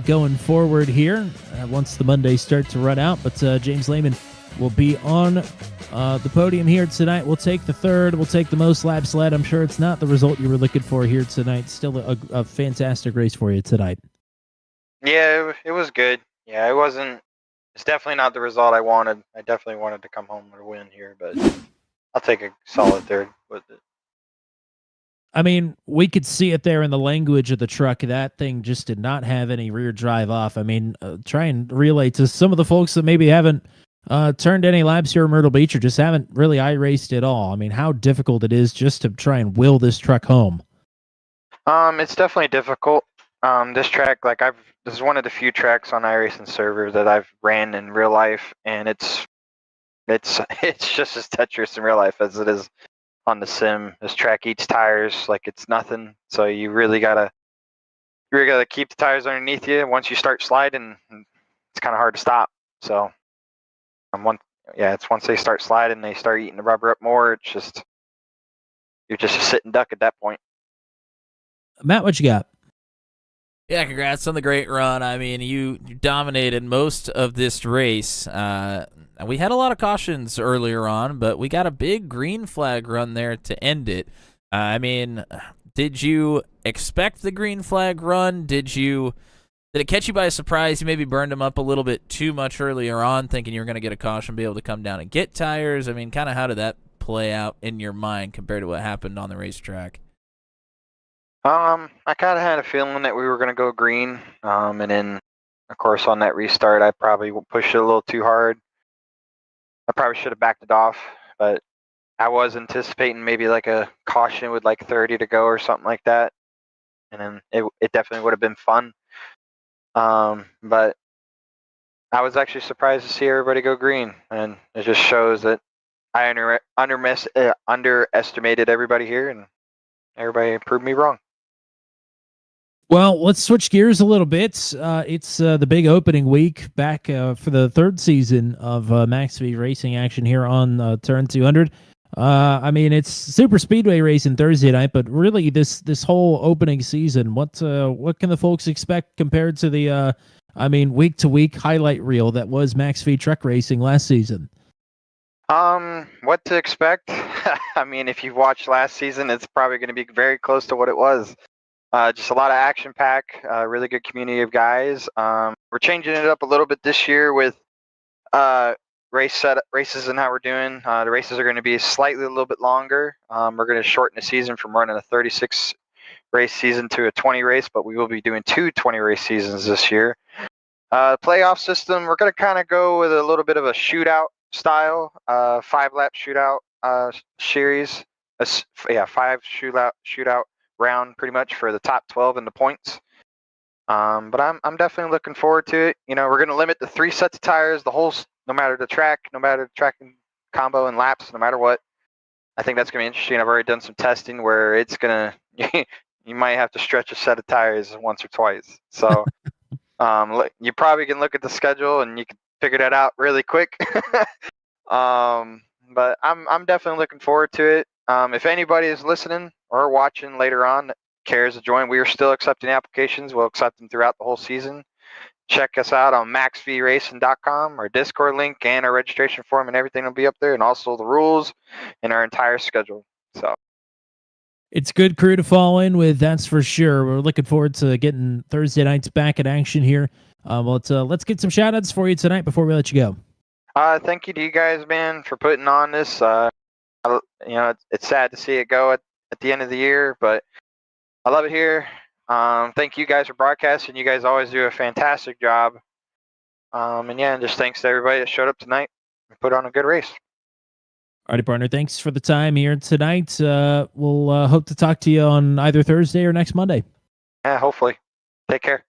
going forward here once the Mondays start to run out. But James Lehman will be on the podium here tonight. We'll take the third. We'll take the most laps led. I'm sure it's not the result you were looking for here tonight. Still a fantastic race for you tonight. Yeah, it was good. Yeah, it's definitely not the result I wanted. I definitely wanted to come home with a win here, but I'll take a solid third with it. I mean, we could see it there in the language of the truck. That thing just did not have any rear drive off. I mean, try and relay to some of the folks that maybe haven't turned any laps here at Myrtle Beach or just haven't really iRaced at all. I mean, how difficult it is just to try and will this truck home. It's definitely difficult. This track, this is one of the few tracks on iRacing server that I've ran in real life, and it's just as treacherous in real life as it is on the sim. This track eats tires like it's nothing, so you really gotta keep the tires underneath you. Once you start sliding, it's kind of hard to stop. So, it's once they start sliding, they start eating the rubber up more. You're just a sitting duck at that point. Matt, what you got? Yeah, congrats on the great run. I mean, you dominated most of this race. We had a lot of cautions earlier on, but we got a big green flag run there to end it. I mean, did you expect the green flag run? Did it catch you by surprise? You maybe burned them up a little bit too much earlier on, thinking you were going to get a caution, be able to come down and get tires. I mean, kind of how did that play out in your mind compared to what happened on the racetrack? I kind of had a feeling that we were going to go green. And then, of course, on that restart, I probably pushed it a little too hard. I probably should have backed it off, but I was anticipating maybe like a caution with like 30 to go or something like that. And then it definitely would have been fun. But I was actually surprised to see everybody go green. And it just shows that I underestimated everybody here, and everybody proved me wrong. Well, let's switch gears a little bit. It's the big opening week back for the third season of Max V Racing action here on Turn 200. I mean, it's super speedway racing Thursday night, but really this whole opening season, what can the folks expect compared to the week to week highlight reel that was Max V truck racing last season? What to expect? I mean, if you've watched last season, it's probably going to be very close to what it was. Just a lot of action pack, really good community of guys. We're changing it up a little bit this year with races and how we're doing. The races are going to be slightly a little bit longer. We're going to shorten the season from running a 36 race season to a 20 race, but we will be doing 2 20 race seasons this year. Playoff system, we're going to kind of go with a little bit of a shootout style, 5-lap shootout series. 5 shootout round pretty much for the top 12 in the points. But I'm definitely looking forward to it. You know, we're going to limit the 3 sets of tires, no matter the track, no matter the track and combo and laps, no matter what. I think that's going to be interesting. I've already done some testing where it's going to, you might have to stretch a set of tires once or twice. So you probably can look at the schedule and you can figure that out really quick. But I'm definitely looking forward to it. If anybody is listening or watching later on that cares to join, we are still accepting applications. We'll accept them throughout the whole season. Check us out on maxvracing.com. Our Discord link and our registration form and everything will be up there, and also the rules and our entire schedule. So it's good crew to fall in with, that's for sure. We're looking forward to getting Thursday nights back in action here. Let's get some shout outs for you tonight before we let you go. Thank you to you guys, man, for putting on this. It's sad to see it go at the end of the year, but I love it here. Thank you guys for broadcasting. You guys always do a fantastic job. And just thanks to everybody that showed up tonight and put on a good race. All right, partner. Thanks for the time here tonight. We'll hope to talk to you on either Thursday or next Monday. Yeah, hopefully. Take care.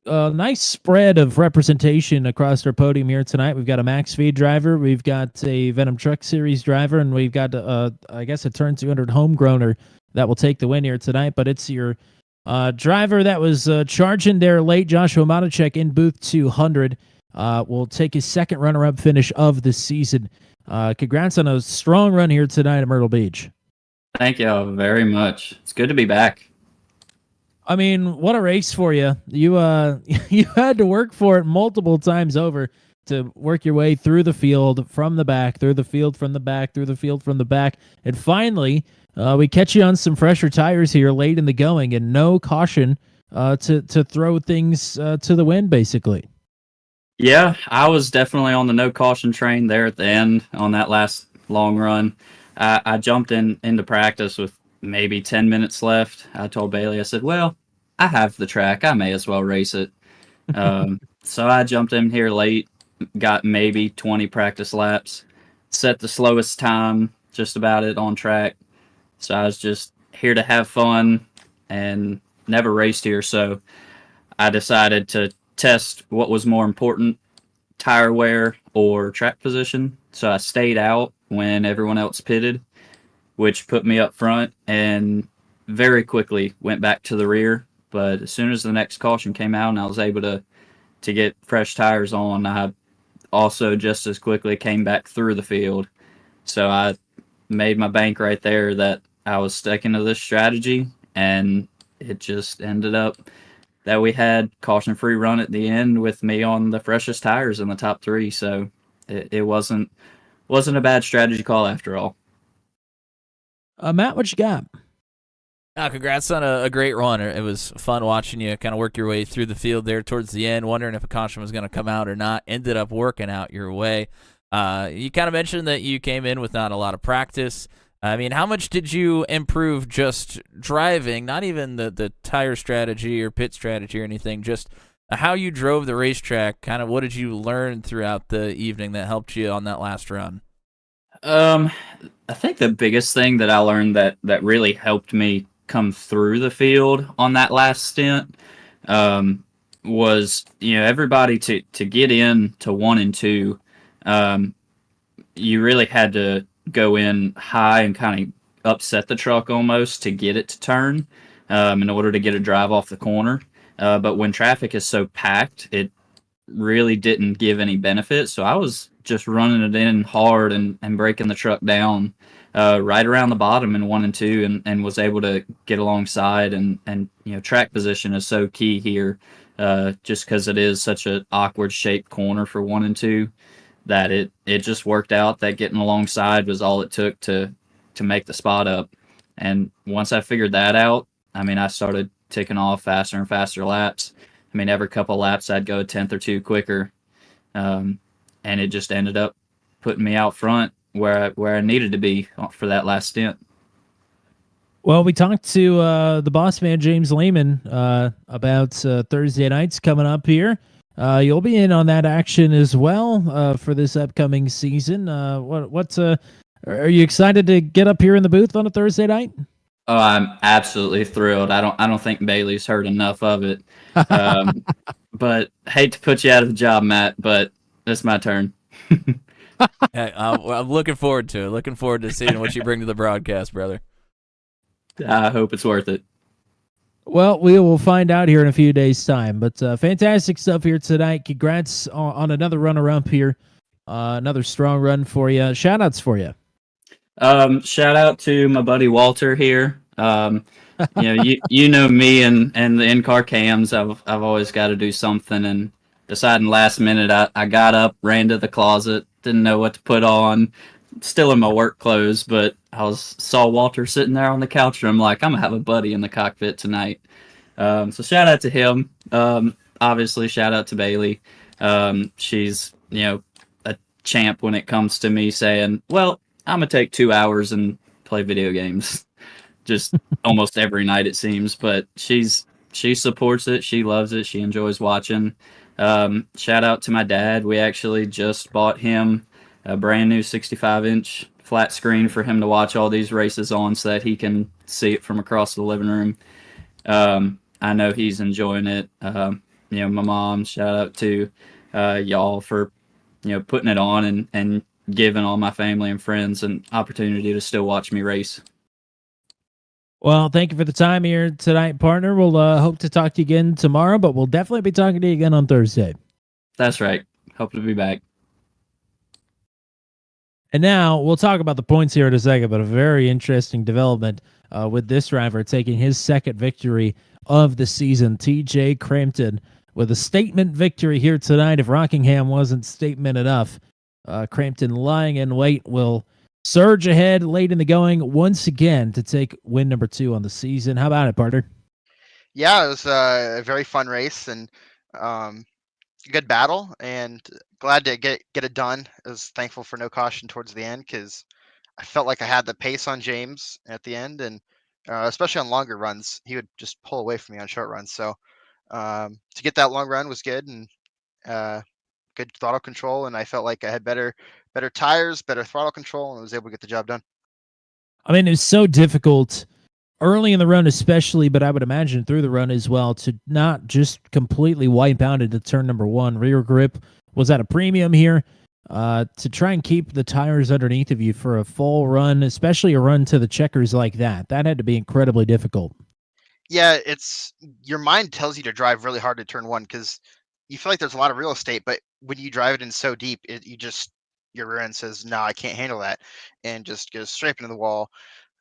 Nice spread of representation across our podium here tonight. We've got a Max V driver, we've got a Venom Truck Series driver, and we've got a Turn 200 homegrowner that will take the win here tonight. But it's your driver that was charging there late, Joshua Matacek in booth 200. Will take his second runner-up finish of the season. Congrats on a strong run here tonight at Myrtle Beach. Thank you very much. It's good to be back. I mean, what a race for you. You you had to work for it multiple times over to work your way through the field from the back, through the field from the back, through the field from the back. And finally, we catch you on some fresher tires here late in the going and no caution to throw things to the wind, basically. Yeah, I was definitely on the no caution train there at the end on that last long run. I jumped into practice with maybe 10 minutes left. I told Bailey, I said, well, I have the track. I may as well race it. So I jumped in here late, got maybe 20 practice laps, set the slowest time just about it on track. So I was just here to have fun and never raced here. So I decided to test what was more important, tire wear or track position. So I stayed out when everyone else pitted, which put me up front and very quickly went back to the rear. But as soon as the next caution came out and I was able to get fresh tires on, I also just as quickly came back through the field. So I made my bank right there that I was sticking to this strategy, and it just ended up that we had caution-free run at the end with me on the freshest tires in the top 3. So it wasn't a bad strategy call after all. Matt, what you got? Congrats on a great run. It was fun watching you kind of work your way through the field there towards the end, wondering if a caution was going to come out or not. Ended up working out your way. You kind of mentioned that you came in with not a lot of practice. I mean, how much did you improve just driving, not even the tire strategy or pit strategy or anything, just how you drove the racetrack? Kind of what did you learn throughout the evening that helped you on that last run? I think the biggest thing that I learned that really helped me come through the field on that last stint was, everybody to get in to 1 and 2, you really had to go in high and kind of upset the truck almost to get it to turn in order to get a drive off the corner. But when traffic is so packed, it really didn't give any benefit. So I was just running it in hard and breaking the truck down right around the bottom in 1 and 2 and was able to get alongside. And track position is so key here just because it is such an awkward shaped corner for 1 and 2 that it just worked out that getting alongside was all it took to make the spot up. And once I figured that out, I mean, I started ticking off faster and faster laps. I mean, every couple laps I'd go a 10th or 2 quicker. And it just ended up putting me out front where I needed to be for that last stint. Well, we talked to the boss man, James Lehman, about Thursday nights coming up here. You'll be in on that action as well for this upcoming season. What's are you excited to get up here in the booth on a Thursday night? Oh, I'm absolutely thrilled. I don't think Bailey's heard enough of it. But hate to put you out of the job, Matt, but it's my turn. I'm looking forward to it. Looking forward to seeing what you bring to the broadcast, brother. I hope it's worth it. Well, we will find out here in a few days' time. But fantastic stuff here tonight. Congrats on another runner-up here. Another strong run for you. Shout-outs for you. Shout out to my buddy Walter here. You know me and the in-car cams. I've always got to do something, and deciding last minute I got up, ran to the closet, didn't know what to put on, still in my work clothes, but I saw Walter sitting there on the couch, and I'm like, I'm gonna have a buddy in the cockpit tonight. So shout out to him. Obviously shout out to Bailey. She's a champ when it comes to me saying, well, I'm gonna take 2 hours and play video games, just almost every night it seems. But she supports it. She loves it. She enjoys watching. Shout out to my dad. We actually just bought him a brand new 65-inch flat screen for him to watch all these races on, so that he can see it from across the living room. I know he's enjoying it. My mom. Shout out to y'all for putting it on and giving all my family and friends an opportunity to still watch me race. Well, thank you for the time here tonight, partner. We'll hope to talk to you again tomorrow, but we'll definitely be talking to you again on Thursday. That's right. Hope to be back. And now we'll talk about the points here in a second, but a very interesting development with this driver taking his second victory of the season. TJ Crampton with a statement victory here tonight. If Rockingham wasn't statement enough, Crampton lying in wait will surge ahead late in the going once again to take win number 2 on the season. How about it, partner? Yeah, it was a very fun race and good battle, and glad to get it done. I was thankful for no caution towards the end because I felt like I had the pace on James at the end, and especially on longer runs, he would just pull away from me on short runs. So to get that long run was good, and good throttle control, and I felt like I had better tires, better throttle control, and was able to get the job done. I mean, it was so difficult early in the run especially, but I would imagine through the run as well, to not just completely wipe out into turn number 1. Rear grip was at a premium here. To try and keep the tires underneath of you for a full run, especially a run to the checkers like that had to be incredibly difficult. Yeah, it's your mind tells you to drive really hard to turn 1 because you feel like there's a lot of real estate, but when you drive it in so deep, your rear end says, no, I can't handle that, and just goes straight into the wall.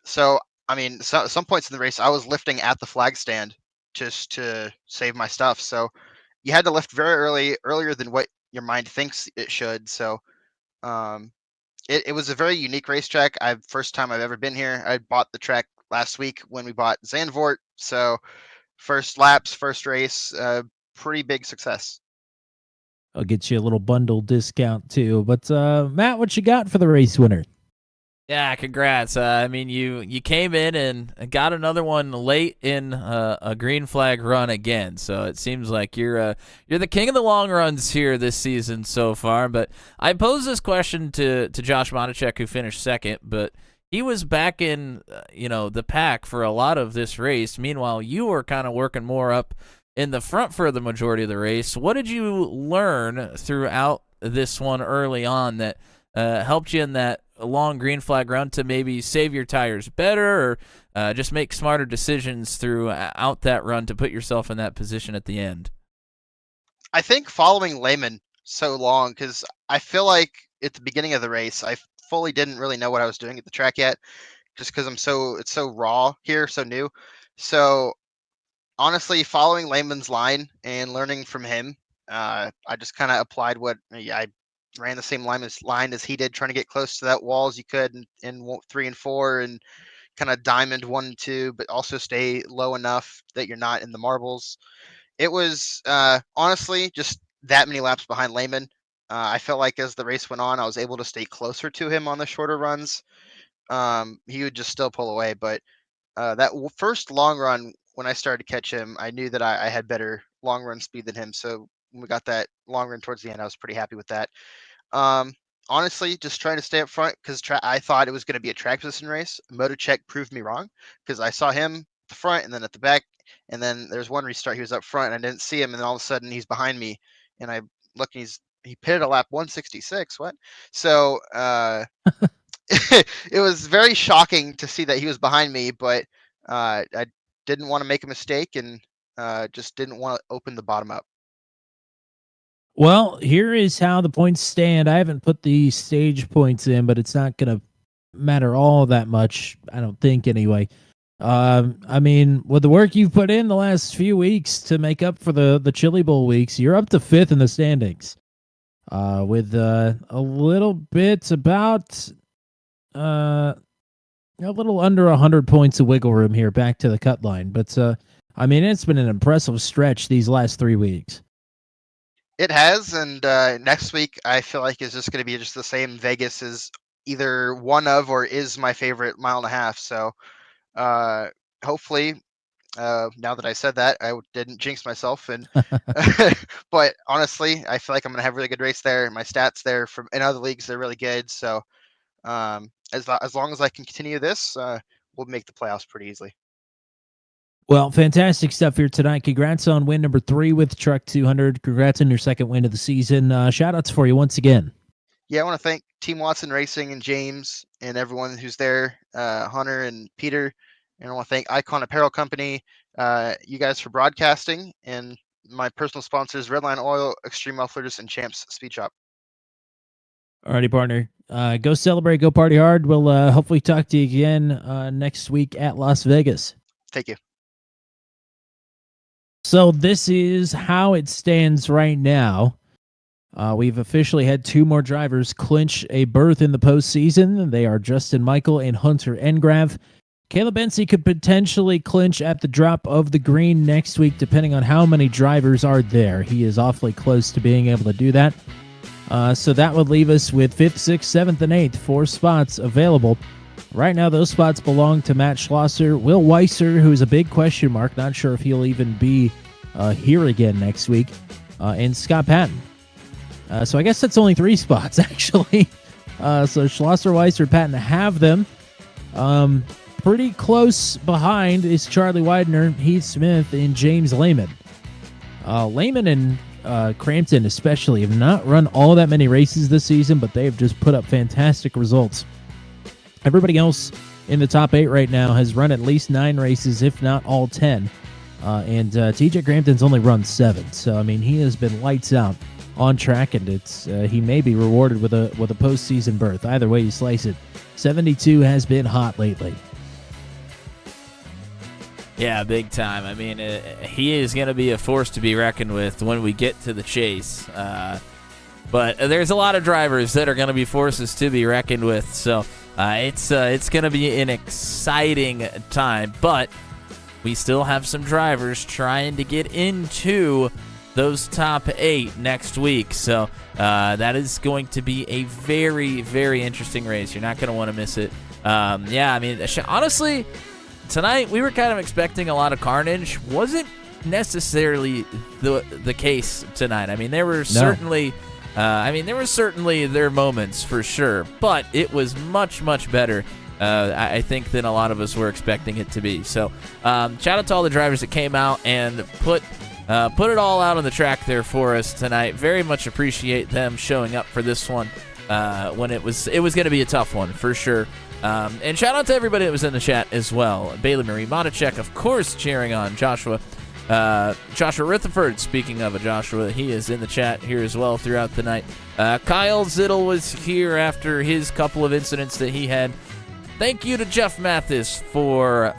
So I mean, some points in the race, I was lifting at the flag stand just to save my stuff. So you had to lift very early, earlier than what your mind thinks it should. So um, it was a very unique racetrack. First time I've ever been here. I bought the track last week when we bought Zandvoort. So first laps, first race, pretty big success. I'll get you a little bundle discount too. But Matt, what you got for the race winner? Yeah, congrats. I mean, you came in and got another one late in a green flag run again. So it seems like you're the king of the long runs here this season so far. But I posed this question to Josh Monachek, who finished second, but he was back in the pack for a lot of this race. Meanwhile, you were kind of working more up in the front for the majority of the race. What did you learn throughout this one early on that helped you in that long green flag run to maybe save your tires better, or just make smarter decisions throughout that run to put yourself in that position at the end? I think following Lehman so long, because I feel like at the beginning of the race, I fully didn't really know what I was doing at the track yet, just because it's so raw here, so new. So honestly, following Lehman's line and learning from him, I just kind of applied what I ran the same line as he did, trying to get close to that wall as you could in 3 and 4, and kind of diamond 1 and 2, but also stay low enough that you're not in the marbles. It was honestly just that many laps behind Lehman. I felt like as the race went on, I was able to stay closer to him on the shorter runs. He would just still pull away, but that first long run, when I started to catch him, I knew that I had better long run speed than him. So when we got that long run towards the end, I was pretty happy with that. Honestly, just trying to stay up front, because I thought it was going to be a track position race. Motocheck proved me wrong, because I saw him at the front and then at the back, and then there's one restart he was up front and I didn't see him, and then all of a sudden he's behind me, and I look and he pitted a lap 166. What? So it was very shocking to see that he was behind me, but I didn't want to make a mistake, and just didn't want to open the bottom up. Well, here is how the points stand. I haven't put the stage points in, but it's not going to matter all that much, I don't think, anyway. I mean, with the work you've put in the last few weeks to make up for the Chili Bowl weeks, you're up to 5th in the standings, with a little bit about a little under 100 points of wiggle room here back to the cut line. But I mean, it's been an impressive stretch these last 3 weeks. It has, and next week I feel like is just going to be just the same. Vegas is either one of or is my favorite mile and a half. So hopefully, now that I said that, I didn't jinx myself. And but honestly, I feel like I'm going to have a really good race there. My stats there from in other leagues, they're really good. So as long as I can continue this, we'll make the playoffs pretty easily. Well, fantastic stuff here tonight. Congrats on win number 3 with Truck 200. Congrats on your second win of the season. Shout-outs for you once again. Yeah, I want to thank Team Watson Racing and James and everyone who's there, Hunter and Peter. And I want to thank Icon Apparel Company, you guys for broadcasting, and my personal sponsors, Redline Oil, Extreme Mufflers, and Champs Speed Shop. Alrighty, partner. Go celebrate, go party hard. We'll hopefully talk to you again next week at Las Vegas. Thank you. So this is how it stands right now. We've officially had 2 more drivers clinch a berth in the postseason. They are Justin Michael and Hunter Engrav. Caleb Bensi could potentially clinch at the drop of the green next week, depending on how many drivers are there. He is awfully close to being able to do that. So that would leave us with 5th, 6th, 7th, and 8th, 4 spots available. Right now, those spots belong to Matt Schlosser, Will Weiser, who's a big question mark, not sure if he'll even be here again next week, and Scott Patton. So I guess that's only 3 spots, actually. So Schlosser, Weiser, Patton have them. Pretty close behind is Charlie Widener, Heath Smith, and James Lehman. Lehman and Crampton especially have not run all that many races this season, but they've just put up fantastic results. Everybody else in the top 8 right now has run at least 9 races, if not all 10. And TJ Crampton's only run 7. So, I mean, he has been lights out on track, and it's he may be rewarded with a postseason berth. Either way you slice it, 72 has been hot lately. Yeah, big time. I mean, he is going to be a force to be reckoned with when we get to the chase. But there's a lot of drivers that are going to be forces to be reckoned with. So it's going to be an exciting time. But we still have some drivers trying to get into those top 8 next week. So that is going to be a very, very interesting race. You're not going to want to miss it. Yeah, I mean, honestly, tonight we were kind of expecting a lot of carnage. Wasn't necessarily the case tonight. I mean, there were certainly their moments for sure, but it was much, much better, I think, than a lot of us were expecting it to be. So shout out to all the drivers that came out and put it all out on the track there for us tonight. Very much appreciate them showing up for this one when it was going to be a tough one for sure. And shout out to everybody that was in the chat as well. Bailey Marie Monachek, of course, cheering on Joshua. Joshua Rutherford, speaking of a Joshua, he is in the chat here as well throughout the night. Kyle Zittel was here after his couple of incidents that he had. Thank you to Jeff Mathis for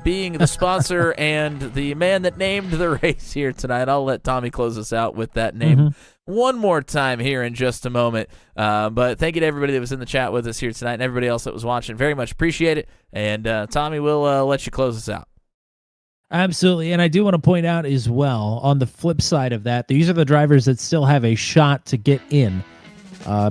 being the sponsor and the man that named the race here tonight. I'll let Tommy close us out with that name one more time here in just a moment. But thank you to everybody that was in the chat with us here tonight and everybody else that was watching. Very much appreciate it. And Tommy, we'll let you close us out. Absolutely. And I do want to point out as well, on the flip side of that, these are the drivers that still have a shot to get in.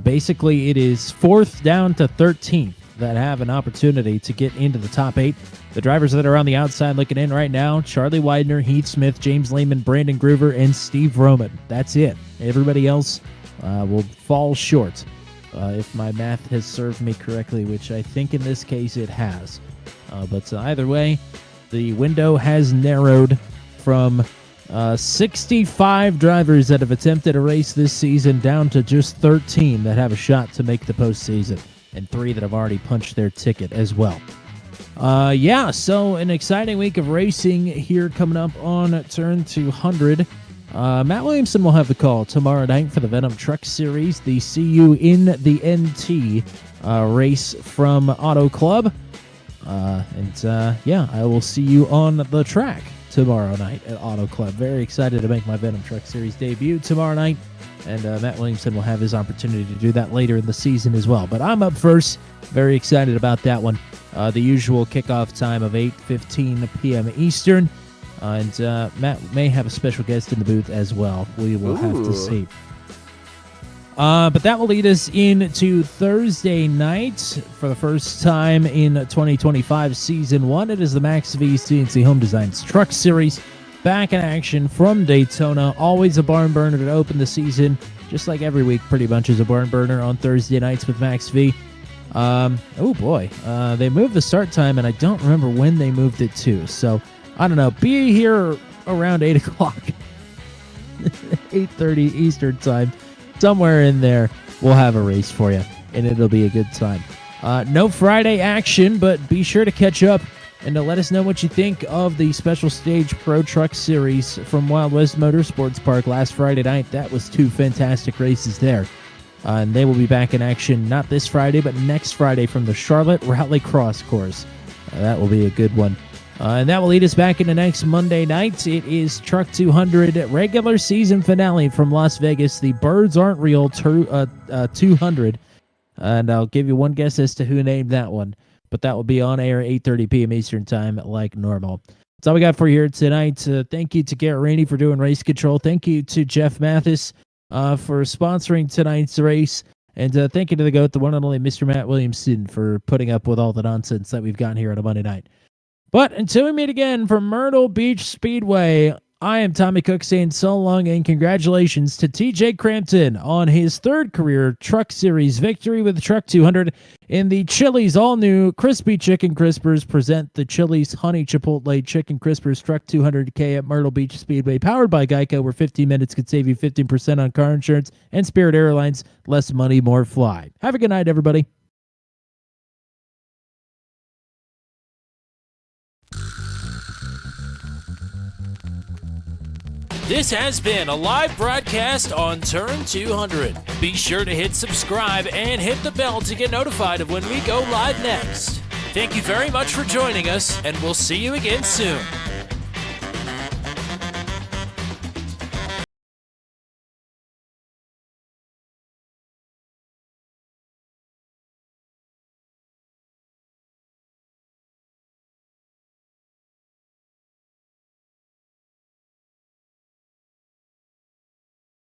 Basically, it is 4th down to 13th that have an opportunity to get into the top 8. The drivers that are on the outside looking in right now: Charlie Widener, Heath Smith, James Lehman, Brandon Groover, and Steve Roman. That's it. Everybody else will fall short, if my math has served me correctly, which I think in this case it has. But either way, the window has narrowed from 65 drivers that have attempted a race this season down to just 13 that have a shot to make the postseason, and 3 that have already punched their ticket as well. Yeah, so an exciting week of racing here coming up on Turn 200. Matt Williamson will have the call tomorrow night for the Venom Truck Series, the See You in the NT race from Auto Club. Yeah, I will see you on the track tomorrow night at Auto Club. Very excited to make my Venom Truck Series debut tomorrow night, and Matt Williamson will have his opportunity to do that later in the season as well. But I'm up first. Very excited about that one. The usual kickoff time of 8:15 p.m. Eastern, and Matt may have a special guest in the booth as well. We will have to see. But that will lead us into Thursday night for the first time in 2025 Season 1. It is the Max V CNC Home Designs Truck Series. Back in action from Daytona. Always a barn burner to open the season. Just like every week, pretty much is a barn burner on Thursday nights with Max V. Oh boy. They moved the start time, and I don't remember when they moved it to. So, I don't know. Be here around 8 o'clock. 8:30 Eastern time. Somewhere in there, we'll have a race for you, and it'll be a good time. No Friday action, but be sure to catch up and to let us know what you think of the Special Stage Pro Truck Series from Wild West Motorsports Park last Friday night. That was 2 fantastic races there. And they will be back in action not this Friday, but next Friday from the Charlotte Rally Cross course. That will be a good one. And that will lead us back into next Monday night. It is Truck 200 regular season finale from Las Vegas. The Birds Aren't Real 200. And I'll give you one guess as to who named that one. But that will be on air 8:30 p.m. Eastern time like normal. That's all we got for you here tonight. Thank you to Garrett Rainey for doing race control. Thank you to Jeff Mathis for sponsoring tonight's race. And thank you to the GOAT, the one and only Mr. Matt Williamson, for putting up with all the nonsense that we've got here on a Monday night. But until we meet again from Myrtle Beach Speedway, I am Tommy Cook saying so long and congratulations to TJ Crampton on his 3rd career Truck Series victory with Truck 200 in the Chili's all-new Crispy Chicken Crispers present the Chili's Honey Chipotle Chicken Crispers Truck 200K at Myrtle Beach Speedway, powered by Geico, where 15 minutes could save you 15% on car insurance, and Spirit Airlines, less money, more fly. Have a good night, everybody. This has been a live broadcast on Turn 200. Be sure to hit subscribe and hit the bell to get notified of when we go live next. Thank you very much for joining us, and we'll see you again soon.